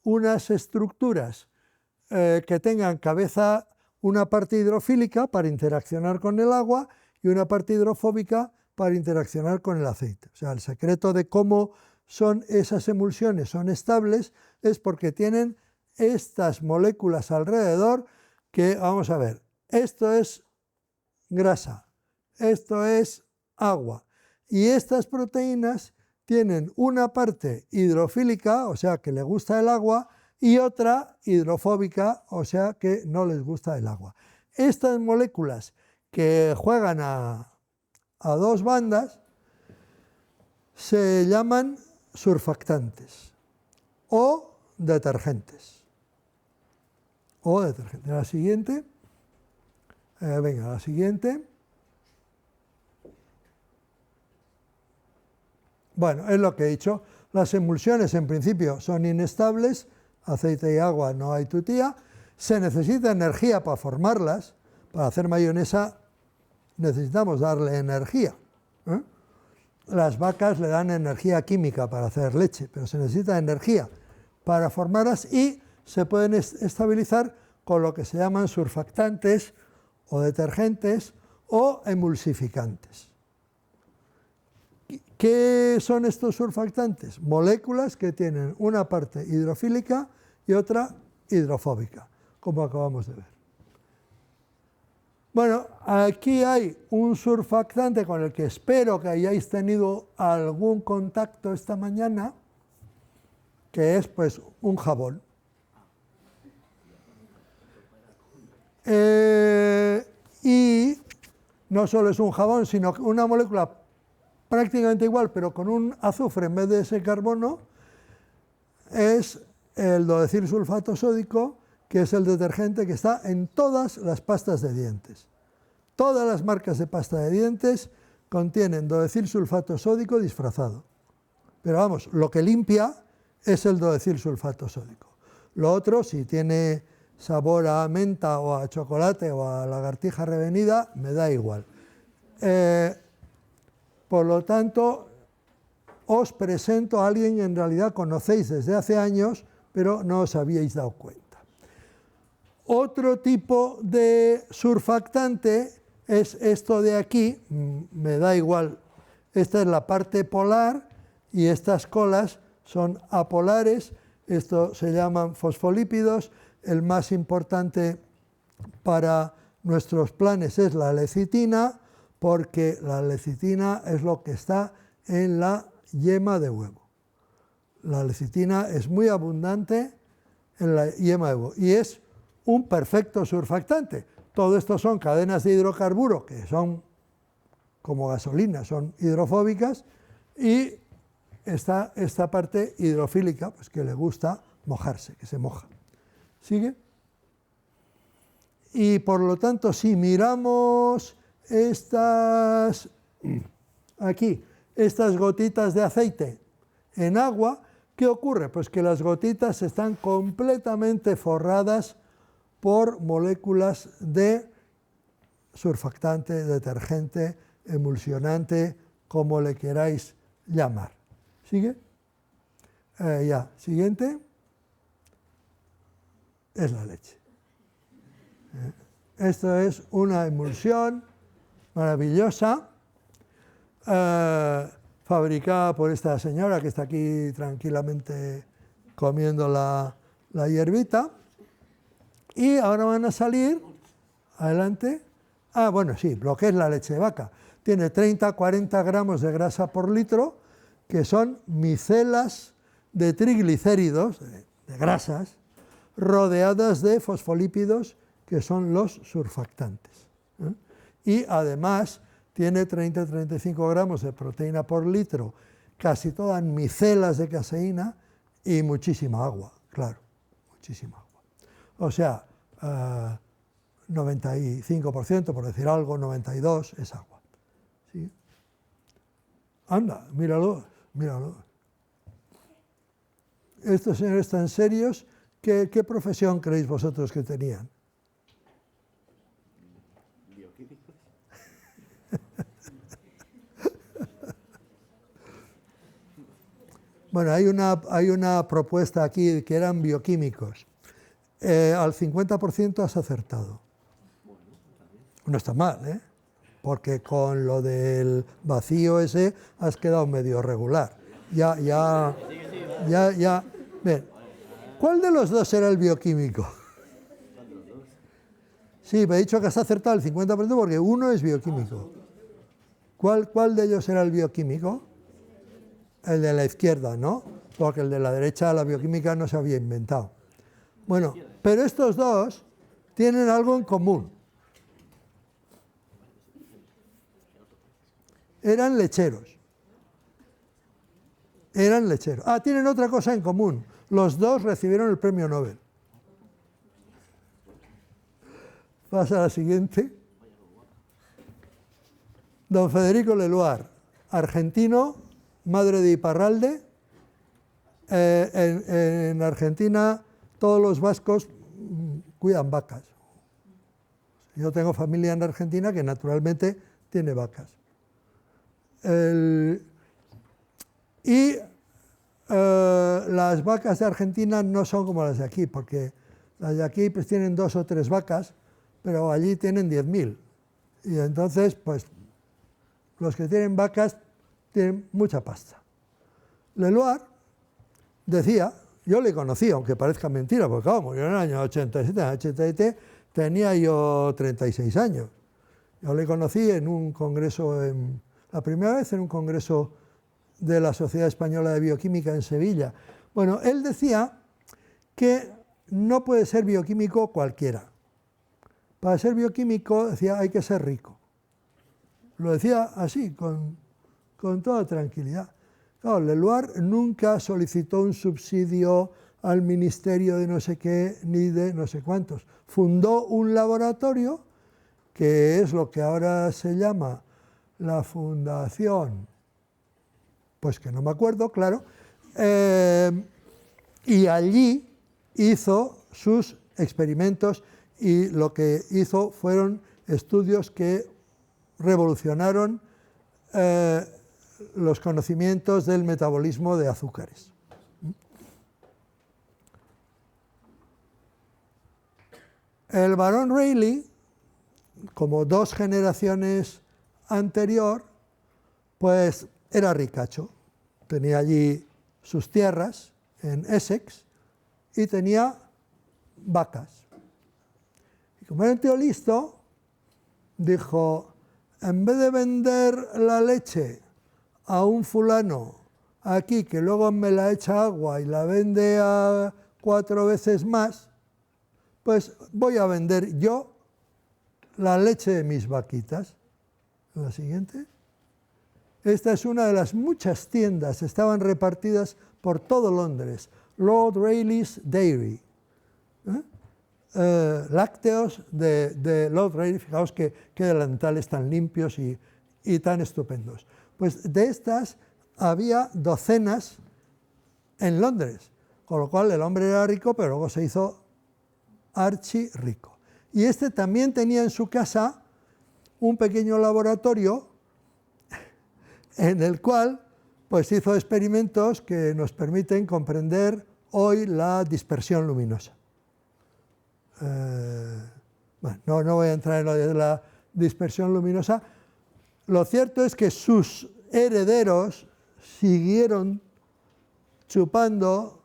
unas estructuras que tengan cabeza, una parte hidrofílica para interaccionar con el agua y una parte hidrofóbica para interaccionar con el aceite. O sea, el secreto de cómo son esas emulsiones, son estables, es porque tienen estas moléculas alrededor que, vamos a ver, esto es grasa, esto es agua, y estas proteínas tienen una parte hidrofílica, o sea, que le gusta el agua, y otra hidrofóbica, o sea, que no les gusta el agua. Estas moléculas que juegan a dos bandas se llaman surfactantes o detergentes. La siguiente. Venga, la siguiente. Bueno, es lo que he dicho. Las emulsiones en principio son inestables, aceite y agua no hay tutía. Se necesita energía para formarlas. Para hacer mayonesa necesitamos darle energía. Las vacas le dan energía química para hacer leche, pero se necesita energía para formarlas y se pueden estabilizar con lo que se llaman surfactantes o detergentes o emulsificantes. ¿Qué son estos surfactantes? Moléculas que tienen una parte hidrofílica y otra hidrofóbica, como acabamos de ver. Bueno, aquí hay un surfactante con el que espero que hayáis tenido algún contacto esta mañana, que es pues un jabón. Y no solo es un jabón, sino una molécula prácticamente igual, pero con un azufre en vez de ese carbono, es el dodecilsulfato sódico, que es el detergente que está en todas las pastas de dientes. Todas las marcas de pasta de dientes contienen dodecilsulfato sódico disfrazado. Pero vamos, lo que limpia es el dodecilsulfato sódico. Lo otro, si tiene sabor a menta o a chocolate o a lagartija revenida, me da igual. Por lo tanto, os presento a alguien que en realidad conocéis desde hace años, pero no os habíais dado cuenta. Otro tipo de surfactante es esto de aquí, me da igual, esta es la parte polar y estas colas son apolares, esto se llaman fosfolípidos, el más importante para nuestros planes es la lecitina, porque la lecitina es lo que está en la yema de huevo. La lecitina es muy abundante en la yema de huevo y es un perfecto surfactante. Todo esto son cadenas de hidrocarburo que son como gasolina, son hidrofóbicas, y está esta parte hidrofílica, pues que le gusta mojarse, que se moja. ¿Sigue? Y por lo tanto, si miramos estas gotitas de aceite en agua, ¿qué ocurre? Pues que las gotitas están completamente forradas por moléculas de surfactante, detergente, emulsionante, como le queráis llamar. ¿Sigue? Ya, siguiente. Es la leche. Esto es una emulsión maravillosa, fabricada por esta señora que está aquí tranquilamente comiendo la hierbita. Y ahora van a salir, adelante, bueno, sí, lo que es la leche de vaca. Tiene 30-40 gramos de grasa por litro, que son micelas de triglicéridos, de grasas, rodeadas de fosfolípidos, que son los surfactantes. Y además tiene 30-35 gramos de proteína por litro, casi todas micelas de caseína y muchísima agua, claro, muchísima agua. O sea, 95%, por decir algo, 92% es agua. ¿Sí? Anda, míralos, míralos. Estos señores tan serios, ¿qué profesión creéis vosotros que tenían? Bioquímicos. Bueno, hay una propuesta aquí que eran bioquímicos. Al 50% has acertado. No está mal, ¿eh? Porque con lo del vacío ese has quedado medio regular. Ya. Bien. ¿Cuál de los dos era el bioquímico? Sí, me he dicho que has acertado el 50% porque uno es bioquímico. ¿Cuál de ellos era el bioquímico? El de la izquierda, ¿no? Porque el de la derecha, la bioquímica, no se había inventado. Bueno, pero estos dos tienen algo en común. Eran lecheros. Eran lecheros. Ah, tienen otra cosa en común. Los dos recibieron el premio Nobel. Pasa a la siguiente. Don Federico Leloir, argentino, madre de Iparralde. En Argentina todos los vascos cuidan vacas. Yo tengo familia en Argentina que naturalmente tiene vacas. Las vacas de Argentina no son como las de aquí, porque las de aquí pues tienen 2 o 3 vacas, pero allí tienen 10.000. Y entonces, pues, los que tienen vacas tienen mucha pasta. Leloir decía, yo le conocí, aunque parezca mentira, porque claro, murió en el año 87, en el 87 tenía yo 36 años. Yo le conocí en un congreso, la primera vez en un congreso de la Sociedad Española de Bioquímica en Sevilla. Bueno, él decía que no puede ser bioquímico cualquiera. Para ser bioquímico, decía, hay que ser rico. Lo decía así, con toda tranquilidad. Claro, Leloir nunca solicitó un subsidio al ministerio de no sé qué ni de no sé cuántos. Fundó un laboratorio, que es lo que ahora se llama la Fundación, pues que no me acuerdo, claro, y allí hizo sus experimentos y lo que hizo fueron estudios que revolucionaron los conocimientos del metabolismo de azúcares. El barón Rayleigh, como 2 generaciones anterior, pues era ricacho. Tenía allí sus tierras en Essex y tenía vacas. Y como era un tío listo, dijo, en vez de vender la leche a un fulano aquí que luego me la echa agua y la vende a 4 veces más, pues voy a vender yo la leche de mis vaquitas. La siguiente. Esta es una de las muchas tiendas, estaban repartidas por todo Londres. Lord Rayleigh's Dairy. Lácteos de Lord Rayleigh, fijaos qué delantales tan limpios y tan estupendos. Pues de estas había docenas en Londres, con lo cual el hombre era rico, pero luego se hizo archi rico. Y este también tenía en su casa un pequeño laboratorio en el cual pues hizo experimentos que nos permiten comprender hoy la dispersión luminosa. Bueno, no voy a entrar en lo de la dispersión luminosa. Lo cierto es que sus herederos siguieron chupando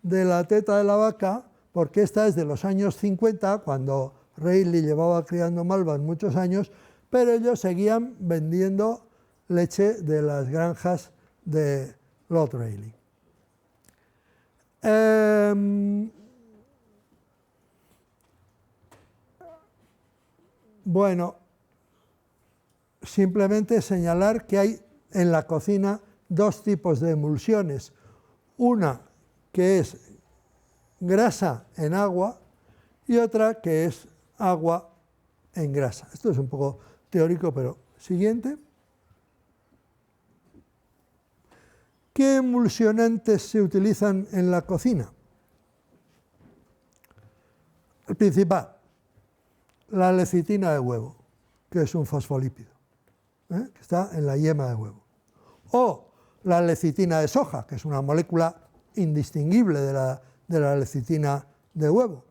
de la teta de la vaca, porque esta es de los años 50, cuando Rayleigh llevaba criando malvas muchos años, pero ellos seguían vendiendo leche de las granjas de Lord Rayleigh. Bueno, simplemente señalar que hay en la cocina 2 tipos de emulsiones. Una que es grasa en agua y otra que es agua en grasa. Esto es un poco teórico, pero siguiente. ¿Qué emulsionantes se utilizan en la cocina? El principal, la lecitina de huevo, que es un fosfolípido, que está en la yema de huevo. O la lecitina de soja, que es una molécula indistinguible de la lecitina de huevo,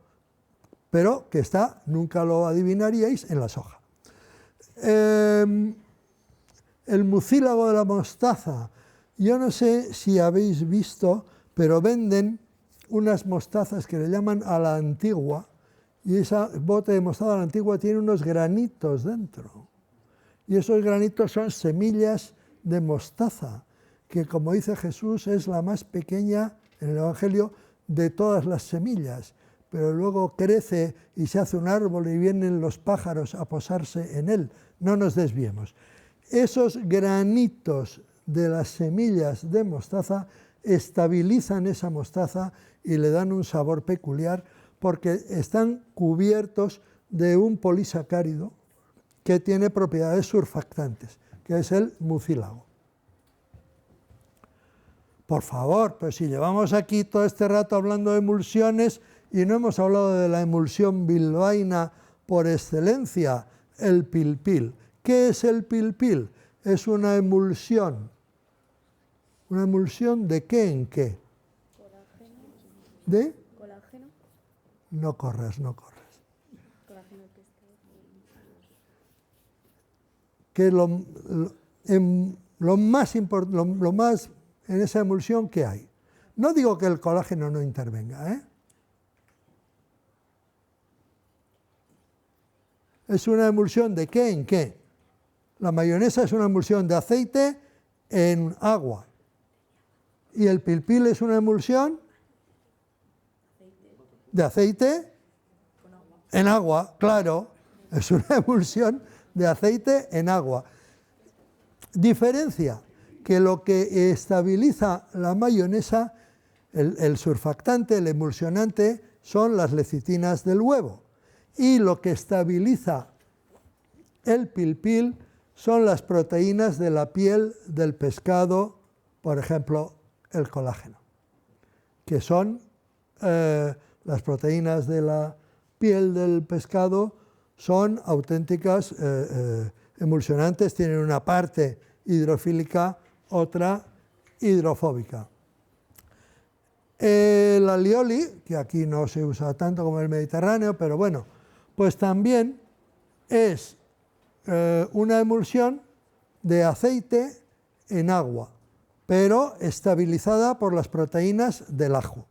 pero que está, nunca lo adivinaríais, en la soja. El mucílago de la mostaza, yo no sé si habéis visto, pero venden unas mostazas que le llaman a la antigua, y ese bote de mostaza a la antigua tiene unos granitos dentro. Y esos granitos son semillas de mostaza, que como dice Jesús es la más pequeña en el Evangelio de todas las semillas, pero luego crece y se hace un árbol y vienen los pájaros a posarse en él. No nos desviemos. Esos granitos de las semillas de mostaza estabilizan esa mostaza y le dan un sabor peculiar porque están cubiertos de un polisacárido que tiene propiedades surfactantes, que es el mucílago. Por favor, pues si llevamos aquí todo este rato hablando de emulsiones y no hemos hablado de la emulsión bilbaína por excelencia, el pilpil. ¿Qué es el pilpil? Es una emulsión. ¿Una emulsión de qué en qué? Colágeno. ¿De? Colágeno. No corras, no corras. Colágeno de pescado. Que lo más en esa emulsión que hay. No digo que el colágeno no intervenga, ¿eh? Es una emulsión de qué en qué. La mayonesa es una emulsión de aceite en agua. Y el pilpil es una emulsión de aceite en agua, claro. Es una emulsión de aceite en agua. Diferencia que lo que estabiliza la mayonesa, el surfactante, el emulsionante, son las lecitinas del huevo. Y lo que estabiliza el pilpil son las proteínas de la piel del pescado, por ejemplo, el colágeno, que son las proteínas de la piel del pescado, son auténticas emulsionantes, tienen una parte hidrofílica, otra hidrofóbica. El alioli, que aquí no se usa tanto como el Mediterráneo, pero bueno, pues también es una emulsión de aceite en agua, pero estabilizada por las proteínas del ajo.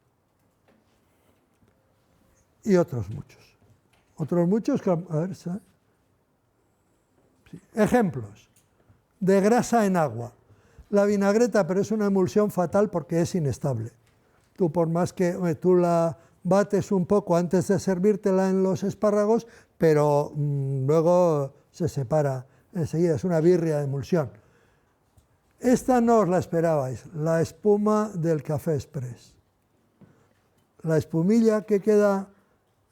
Y otros muchos. Otros muchos que, a ver, sí. Ejemplos de grasa en agua. La vinagreta, pero es una emulsión fatal porque es inestable. Tú por más que tú la bates un poco antes de servírtela en los espárragos, pero luego se separa enseguida, es una birria de emulsión. Esta no os la esperabais, la espuma del café express. La espumilla que queda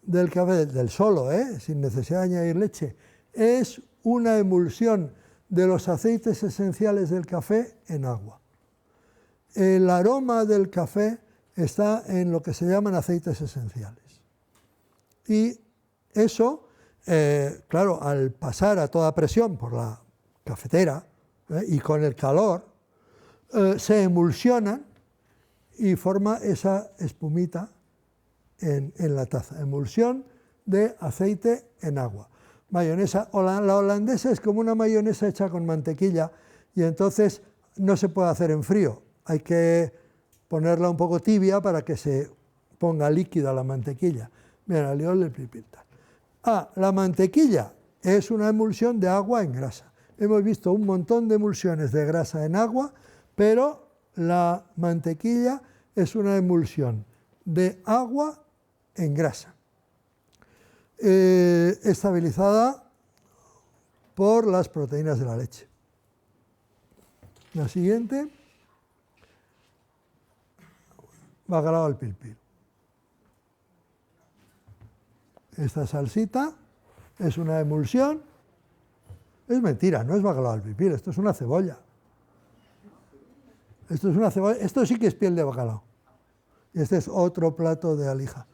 del café, del solo, sin necesidad de añadir leche, es una emulsión de los aceites esenciales del café en agua. El aroma del café está en lo que se llaman aceites esenciales. Y eso, claro, al pasar a toda presión por la cafetera y con el calor, se emulsionan y forma esa espumita en la taza. Emulsión de aceite en agua. Mayonesa, la holandesa es como una mayonesa hecha con mantequilla y entonces no se puede hacer en frío. Hay que ponerla un poco tibia para que se ponga líquida la mantequilla. Mira, el alioli, el pipita. La mantequilla es una emulsión de agua en grasa. Hemos visto un montón de emulsiones de grasa en agua, pero la mantequilla es una emulsión de agua en grasa, estabilizada por las proteínas de la leche. La siguiente, bacalao al pilpil. esta salsita es una emulsión. Es mentira, no es bacalao al pipil, esto es una cebolla. Esto es una cebolla, esto sí que es piel de bacalao. Este es otro plato de alija.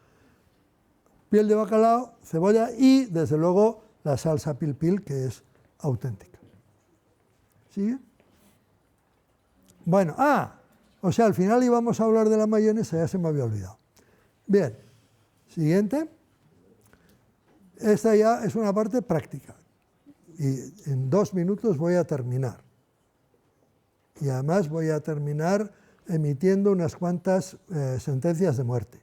Piel de bacalao, cebolla y, desde luego, la salsa pil-pil, que es auténtica. ¿Sigue? Bueno, o sea, al final íbamos a hablar de la mayonesa, ya se me había olvidado. Bien, siguiente. Esta ya es una parte práctica. Y en 2 minutos voy a terminar. Y además voy a terminar emitiendo unas cuantas sentencias de muerte.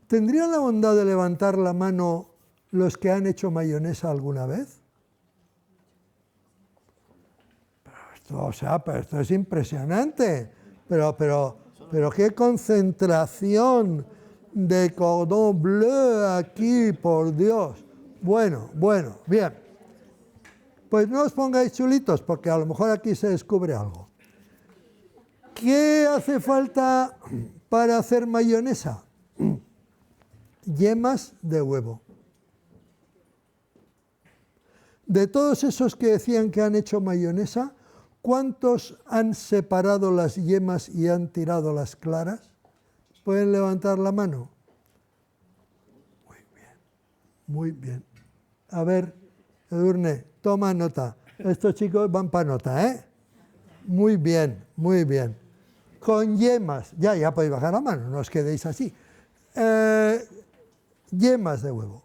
¿Tendrían la bondad de levantar la mano los que han hecho mayonesa alguna vez? Pero esto es impresionante. Pero qué concentración de cordon bleu aquí, por Dios. Bueno, bien. Pues no os pongáis chulitos, porque a lo mejor aquí se descubre algo. ¿Qué hace falta para hacer mayonesa? Yemas de huevo. De todos esos que decían que han hecho mayonesa, ¿cuántos han separado las yemas y han tirado las claras? ¿Pueden levantar la mano? Muy bien. A ver, Edurne, toma nota. Estos chicos van para nota, ¿eh? Muy bien. Con yemas, ya podéis bajar la mano, no os quedéis así. Yemas de huevo.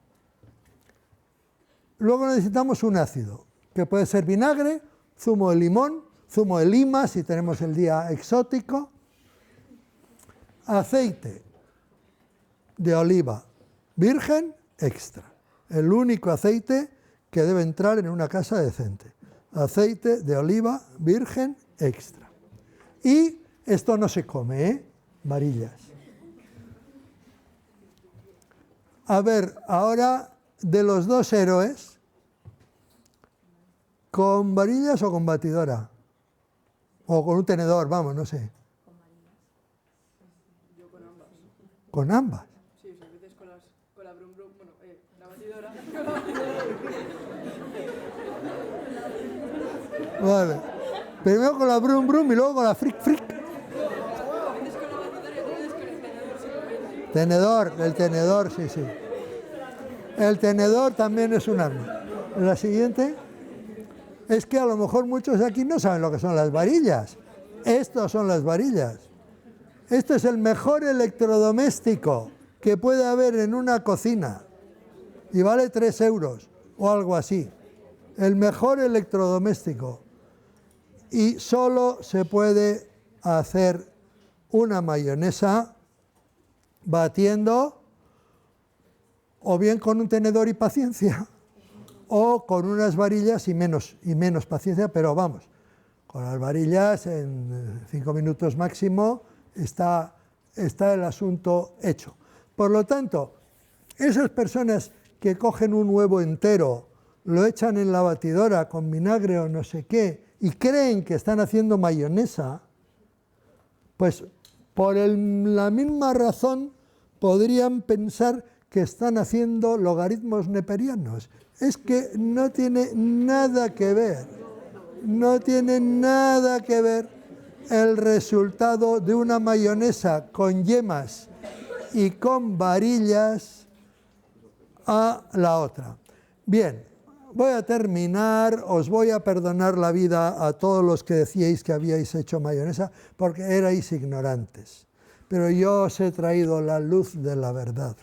Luego necesitamos un ácido, que puede ser vinagre, zumo de limón, zumo de lima, si tenemos el día exótico, aceite de oliva virgen extra, el único aceite que debe entrar en una casa decente. Aceite de oliva virgen extra. Y esto no se come, ¿eh? Varillas. A ver, ahora de los dos héroes, ¿con varillas o con batidora? O con un tenedor, vamos, no sé. Yo con ambas. ¿Con ambas? Sí, a veces con la brum brum, bueno, la batidora. Vale. Primero con la brum brum y luego con la fric fric. A veces con la batidora y a veces con el tenedor simplemente. Tenedor, el tenedor, sí. El tenedor también es un arma. La siguiente es que a lo mejor muchos aquí no saben lo que son las varillas. Estas son las varillas. Esto es el mejor electrodoméstico que puede haber en una cocina y vale 3 euros o algo así. El mejor electrodoméstico. Y solo se puede hacer una mayonesa batiendo o bien con un tenedor y paciencia o con unas varillas y menos paciencia, pero vamos, con las varillas en 5 minutos máximo está el asunto hecho. Por lo tanto, esas personas que cogen un huevo entero, lo echan en la batidora con vinagre o no sé qué y creen que están haciendo mayonesa, pues por la misma razón podrían pensar que están haciendo logaritmos neperianos. Es que no tiene nada que ver, el resultado de una mayonesa con yemas y con varillas a la otra. Bien, voy a terminar, os voy a perdonar la vida a todos los que decíais que habíais hecho mayonesa porque erais ignorantes, pero yo os he traído la luz de la verdad.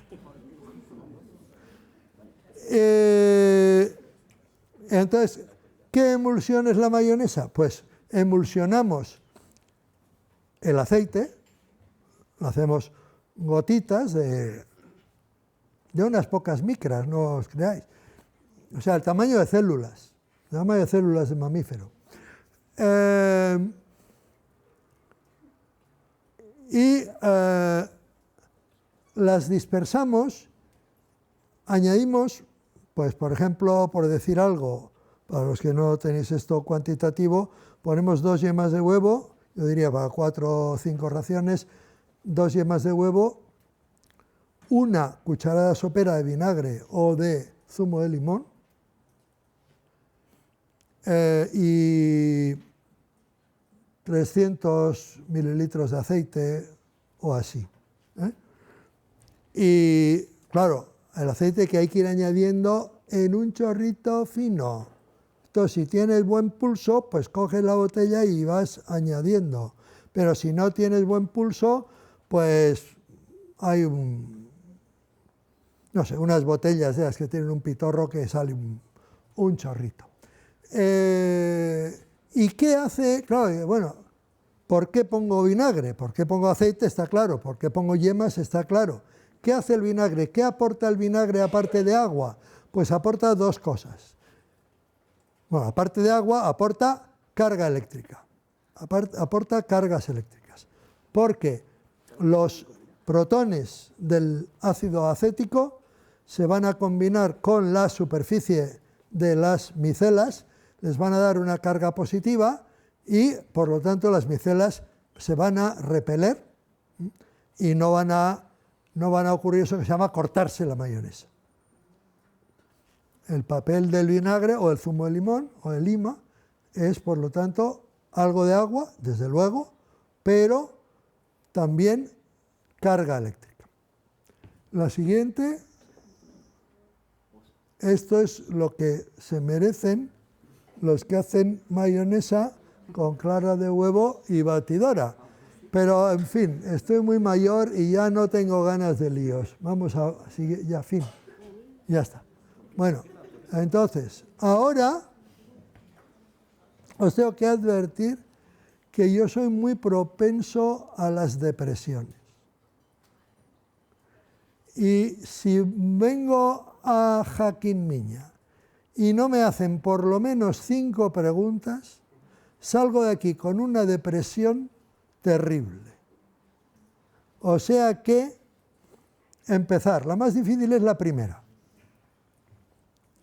Entonces, ¿qué emulsión es la mayonesa? Pues emulsionamos el aceite, lo hacemos gotitas de unas pocas micras, no os creáis. O sea, el tamaño de células de mamífero. Las dispersamos, añadimos, pues por ejemplo, por decir algo, para los que no tenéis esto cuantitativo, ponemos 2 yemas de huevo, yo diría para 4 o 5 raciones, 2 yemas de huevo una cucharada sopera de vinagre o de zumo de limón y 300 mililitros de aceite o así. Y claro, el aceite que hay que ir añadiendo en un chorrito fino. Entonces, si tienes buen pulso, pues coges la botella y vas añadiendo. Pero si no tienes buen pulso, pues hay no sé, unas botellas de las que tienen un pitorro que sale un chorrito. ¿Y qué hace? Claro, bueno, ¿por qué pongo vinagre? ¿Por qué pongo aceite? Está claro. ¿Por qué pongo yemas? Está claro. ¿Qué hace el vinagre? ¿Qué aporta el vinagre aparte de agua? Pues aporta dos cosas. Bueno, aparte de agua, aporta carga eléctrica. Aporta cargas eléctricas. Porque los protones del ácido acético se van a combinar con la superficie de las micelas, les van a dar una carga positiva y, por lo tanto, las micelas se van a repeler y no van a ocurrir eso que se llama cortarse la mayonesa. El papel del vinagre o el zumo de limón o de lima es, por lo tanto, algo de agua, desde luego, pero también carga eléctrica. La siguiente, esto es lo que se merecen los que hacen mayonesa con clara de huevo y batidora. Pero, en fin, estoy muy mayor y ya no tengo ganas de líos. Vamos a seguir, ya, fin. Ya está. Bueno, entonces, ahora os tengo que advertir que yo soy muy propenso a las depresiones. Y si vengo a Jaquín Miña y no me hacen por lo menos 5 preguntas, salgo de aquí con una depresión terrible. O sea que, empezar. La más difícil es la primera.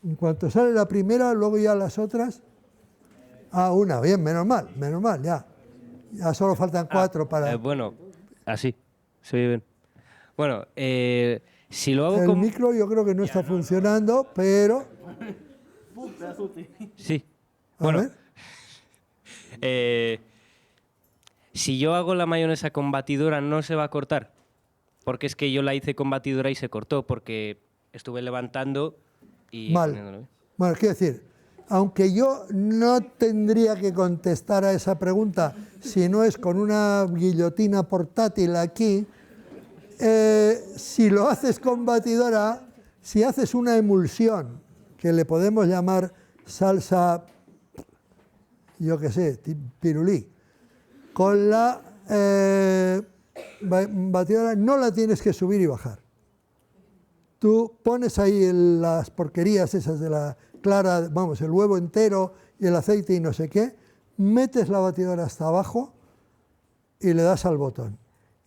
En cuanto sale la primera, luego ya las otras. Una, bien, menos mal, ya. Ya solo faltan 4 para... bueno, así, se oye bien. Bueno, si lo hago El con... micro yo creo que no está funcionando, pero... Sí. A Bueno, ver. si yo hago la mayonesa con batidora, ¿no se va a cortar? Porque es que yo la hice con batidora y se cortó, porque estuve levantando y... Mal. Bueno, quiero decir, aunque yo no tendría que contestar a esa pregunta si no es con una guillotina portátil aquí, si lo haces con batidora, si haces una emulsión, que le podemos llamar salsa, yo qué sé, pirulí, con la batidora no la tienes que subir y bajar. Tú pones ahí las porquerías esas de la clara, vamos, el huevo entero y el aceite y no sé qué, metes la batidora hasta abajo y le das al botón.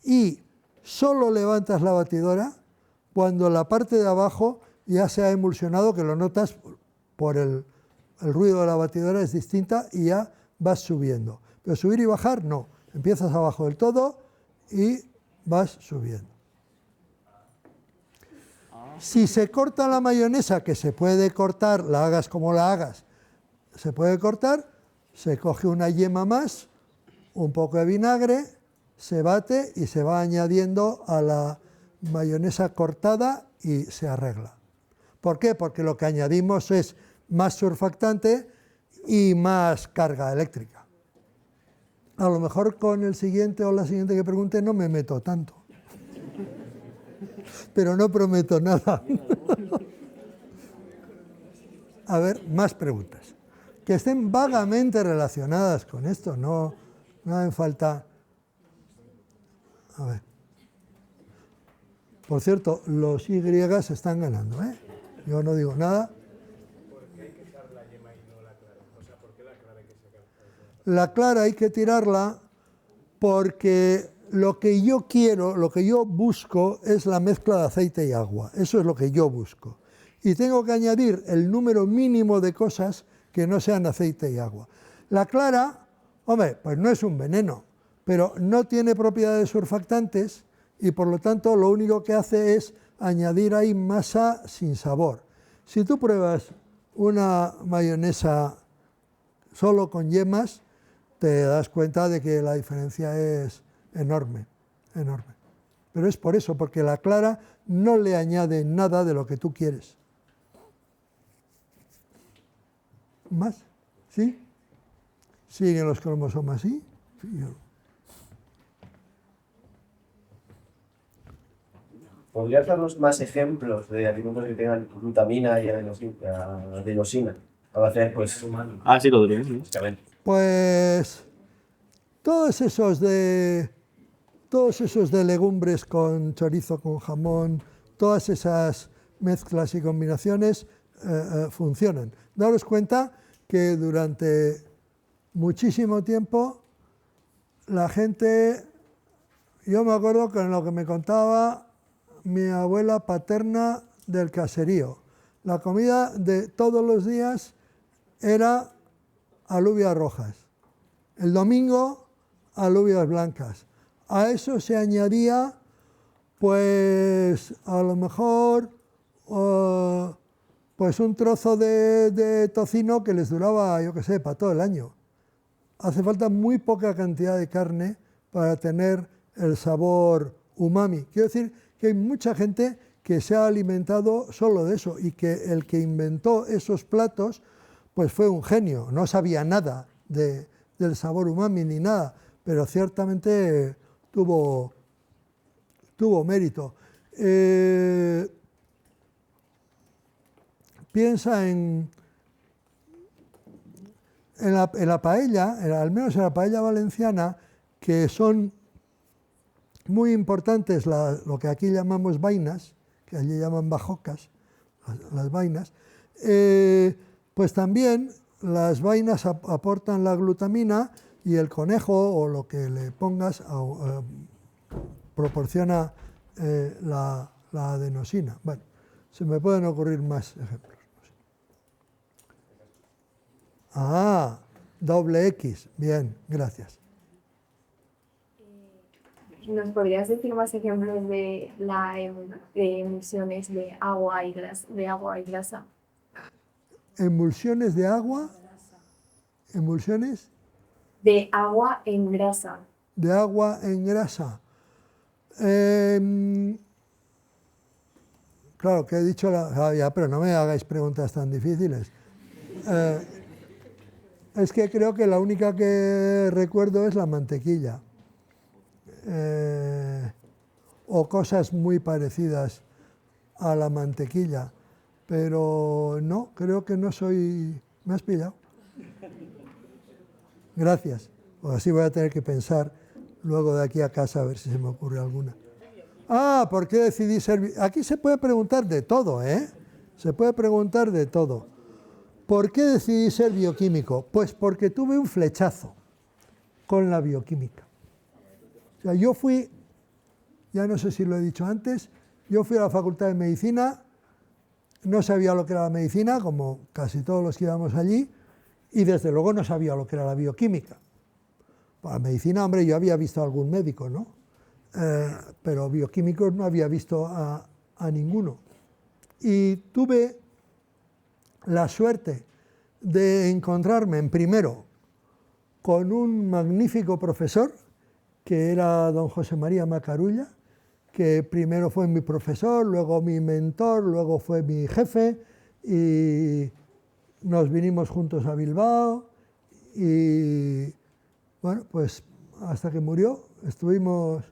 Y solo levantas la batidora cuando la parte de abajo ya se ha emulsionado, que lo notas por el ruido de la batidora es distinta y ya vas subiendo. Pero subir y bajar no, empiezas abajo del todo y vas subiendo. Si se corta la mayonesa, que se puede cortar, la hagas como la hagas, se puede cortar, se coge una yema más, un poco de vinagre, se bate y se va añadiendo a la mayonesa cortada y se arregla. ¿Por qué? Porque lo que añadimos es más surfactante y más carga eléctrica. A lo mejor con el siguiente o la siguiente que pregunte no me meto tanto. Pero no prometo nada. A ver, más preguntas. Que estén vagamente relacionadas con esto, no hace falta... A ver. Por cierto, los Y están ganando, ¿eh? Yo no digo nada. ¿Por qué hay que echar la yema y no la clara? O sea, ¿por qué la clara hay que sacar? La clara hay que tirarla porque lo que yo quiero, lo que yo busco es la mezcla de aceite y agua. Eso es lo que yo busco. Y tengo que añadir el número mínimo de cosas que no sean aceite y agua. La clara, hombre, pues no es un veneno, pero no tiene propiedades surfactantes y por lo tanto lo único que hace es añadir ahí masa sin sabor. Si tú pruebas una mayonesa solo con yemas, te das cuenta de que la diferencia es enorme, enorme. Pero es por eso, porque la clara no le añade nada de lo que tú quieres. ¿Más? ¿Sí? ¿Siguen los cromosomas? ¿Sí? ¿Podrías darnos más ejemplos de alimentos que tengan glutamina y adenosina? Para hacer, pues... Ah, sí, lo diría. Pues todos esos de legumbres con chorizo, con jamón, todas esas mezclas y combinaciones funcionan. Daros cuenta que durante muchísimo tiempo la gente, yo me acuerdo que en lo que me contaba mi abuela paterna del caserío, la comida de todos los días era alubias rojas, el domingo alubias blancas. A eso se añadía, pues a lo mejor, pues un trozo de tocino que les duraba, yo qué sé, para todo el año. Hace falta muy poca cantidad de carne para tener el sabor umami. Quiero decir que hay mucha gente que se ha alimentado solo de eso y que el que inventó esos platos pues fue un genio, no sabía nada del sabor umami ni nada, pero ciertamente tuvo mérito. Piensa en la paella, al menos en la paella valenciana, que son muy importantes lo que aquí llamamos vainas, que allí llaman bajocas, las vainas, pues también las vainas aportan la glutamina y el conejo o lo que le pongas proporciona la adenosina. Bueno, se me pueden ocurrir más ejemplos. Ah, doble X, bien, gracias. ¿Nos podrías decir más ejemplos de emulsiones de agua y grasa? ¿Emulsiones de agua? ¿Emulsiones? De agua en grasa. De agua en grasa. Claro, que he dicho, ya, pero no me hagáis preguntas tan difíciles. Es que creo que la única que recuerdo es la mantequilla. O cosas muy parecidas a la mantequilla. Pero no, creo que no soy... ¿Me has pillado? Gracias. Pues así voy a tener que pensar luego de aquí a casa a ver si se me ocurre alguna. Ah, ¿por qué decidí ser...? Aquí se puede preguntar de todo, ¿eh? Se puede preguntar de todo. ¿Por qué decidí ser bioquímico? Pues porque tuve un flechazo con la bioquímica. O sea, yo fui, ya no sé si lo he dicho antes, yo fui a la Facultad de Medicina, no sabía lo que era la medicina, como casi todos los que íbamos allí, y desde luego no sabía lo que era la bioquímica. Para la medicina, hombre, yo había visto a algún médico, ¿no? Pero bioquímicos no había visto a ninguno. Y tuve la suerte de encontrarme en primero con un magnífico profesor, que era don José María Macarulla, que primero fue mi profesor, luego mi mentor, luego fue mi jefe, y nos vinimos juntos a Bilbao, y bueno, pues hasta que murió estuvimos,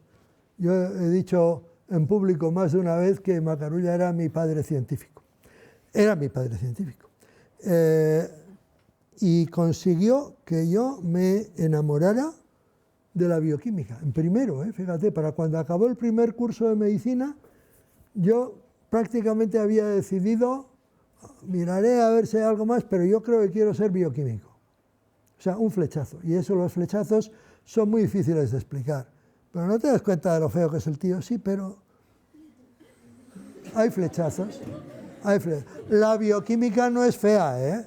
yo he dicho en público más de una vez que Macarulla era mi padre científico. Era mi padre científico. Y consiguió que yo me enamorara de la bioquímica, en primero, fíjate, para cuando acabó el primer curso de medicina, yo prácticamente había decidido, miraré a ver si hay algo más, pero yo creo que quiero ser bioquímico. O sea, un flechazo. Y eso, los flechazos son muy difíciles de explicar. Pero no te das cuenta de lo feo que es el tío, sí, pero hay flechazos. La bioquímica no es fea, ¿eh?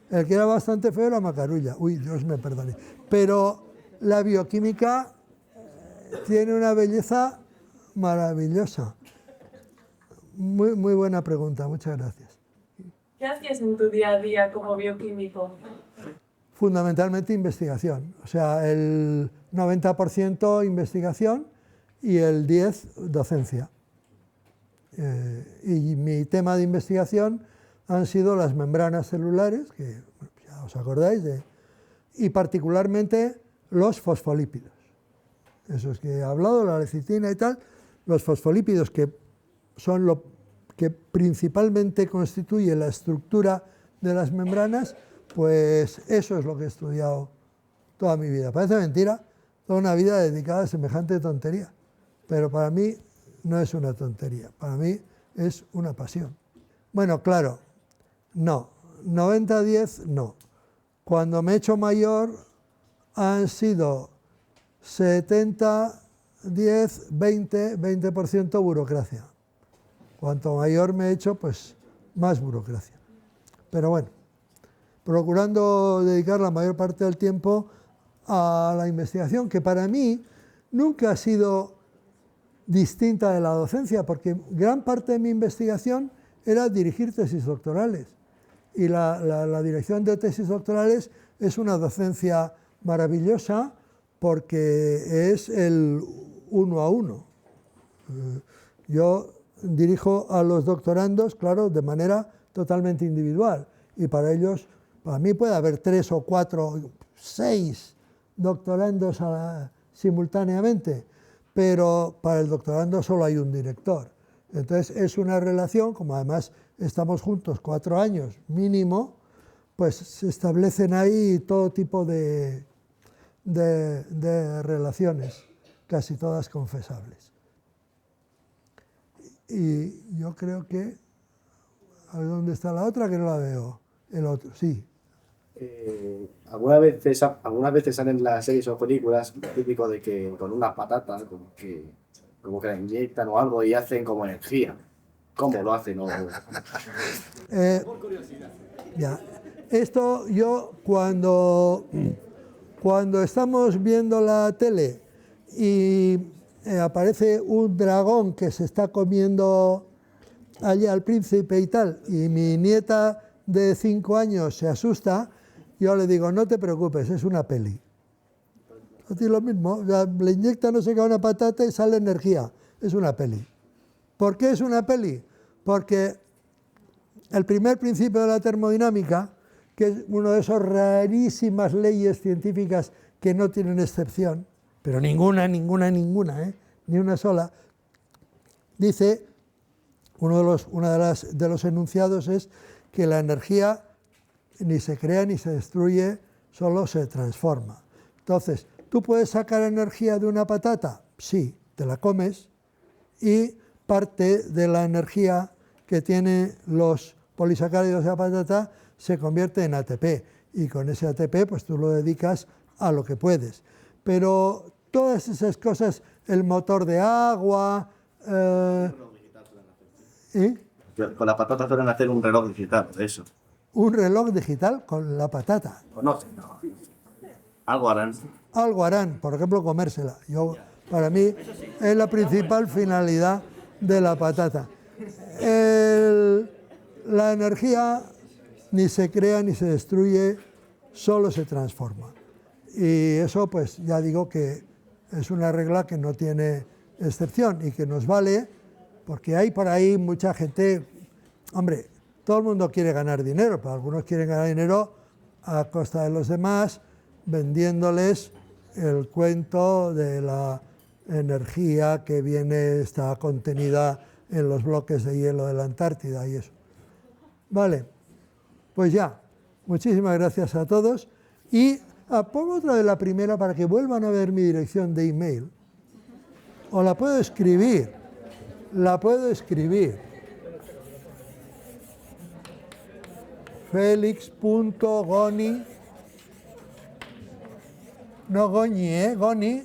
El que era bastante feo era Macarulla. Uy, Dios me perdone. Pero la bioquímica tiene una belleza maravillosa. Muy, muy buena pregunta, muchas gracias. ¿Qué hacías en tu día a día como bioquímico? Fundamentalmente investigación, o sea, el 90% investigación y el 10% docencia. Y mi tema de investigación han sido las membranas celulares, que ya os acordáis, y particularmente los fosfolípidos. Esos que he hablado, la lecitina y tal, los fosfolípidos que son lo que principalmente constituye la estructura de las membranas, pues eso es lo que he estudiado toda mi vida. Parece mentira, toda una vida dedicada a semejante tontería, pero para mí no es una tontería, para mí es una pasión. Bueno, claro, no, 90-10 no. Cuando me he hecho mayor han sido 70-10, 20% burocracia. Cuanto mayor me he hecho, pues más burocracia. Pero bueno, procurando dedicar la mayor parte del tiempo a la investigación, que para mí nunca ha sido distinta de la docencia, porque gran parte de mi investigación era dirigir tesis doctorales. Y la dirección de tesis doctorales es una docencia maravillosa porque es el 1 a 1. Yo dirijo a los doctorandos, claro, de manera totalmente individual. Y para ellos, para mí puede haber 3 o 4, 6 doctorandos simultáneamente, pero para el doctorando solo hay un director. Entonces es una relación, como además estamos juntos 4 años mínimo, pues se establecen ahí todo tipo de relaciones, casi todas confesables. Y yo creo que, a ver dónde está la otra, que no la veo. El otro, sí. Algunas veces salen las series o películas típico de que con unas patatas como que la inyectan o algo y hacen como energía. ¿Cómo lo hacen? Ya. Esto yo cuando estamos viendo la tele y aparece un dragón que se está comiendo allí al príncipe y tal, y mi nieta de 5 años se asusta, yo le digo, no te preocupes, es una peli. Es lo mismo, o sea, le inyecta no sé qué una patata y sale energía, es una peli. ¿Por qué es una peli? Porque el primer principio de la termodinámica, que es una de esas rarísimas leyes científicas que no tienen excepción, pero ninguna, ni una sola, dice, uno de los enunciados es que la energía ni se crea ni se destruye, solo se transforma. Entonces, ¿tú puedes sacar energía de una patata? Sí, te la comes y parte de la energía que tienen los polisacáridos de la patata se convierte en ATP y con ese ATP pues tú lo dedicas a lo que puedes. Pero todas esas cosas, el motor de agua... Con la patata suelen hacer un reloj digital, eso. Un reloj digital con la patata. ¿Conocen? No. Algo harán. Algo harán, por ejemplo, comérsela. Para mí es la principal finalidad de la patata. La energía ni se crea ni se destruye, solo se transforma. Y eso, pues ya digo que es una regla que no tiene excepción y que nos vale, porque hay por ahí mucha gente, hombre, todo el mundo quiere ganar dinero, pero algunos quieren ganar dinero a costa de los demás, vendiéndoles el cuento de la energía que está contenida en los bloques de hielo de la Antártida y eso. Vale, pues ya, muchísimas gracias a todos y pongo otra de la primera para que vuelvan a ver mi dirección de email. O la puedo escribir, Felix.goni, no Goñi, Goni,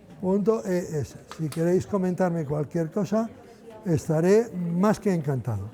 hu.es. Si queréis comentarme cualquier cosa, estaré más que encantado.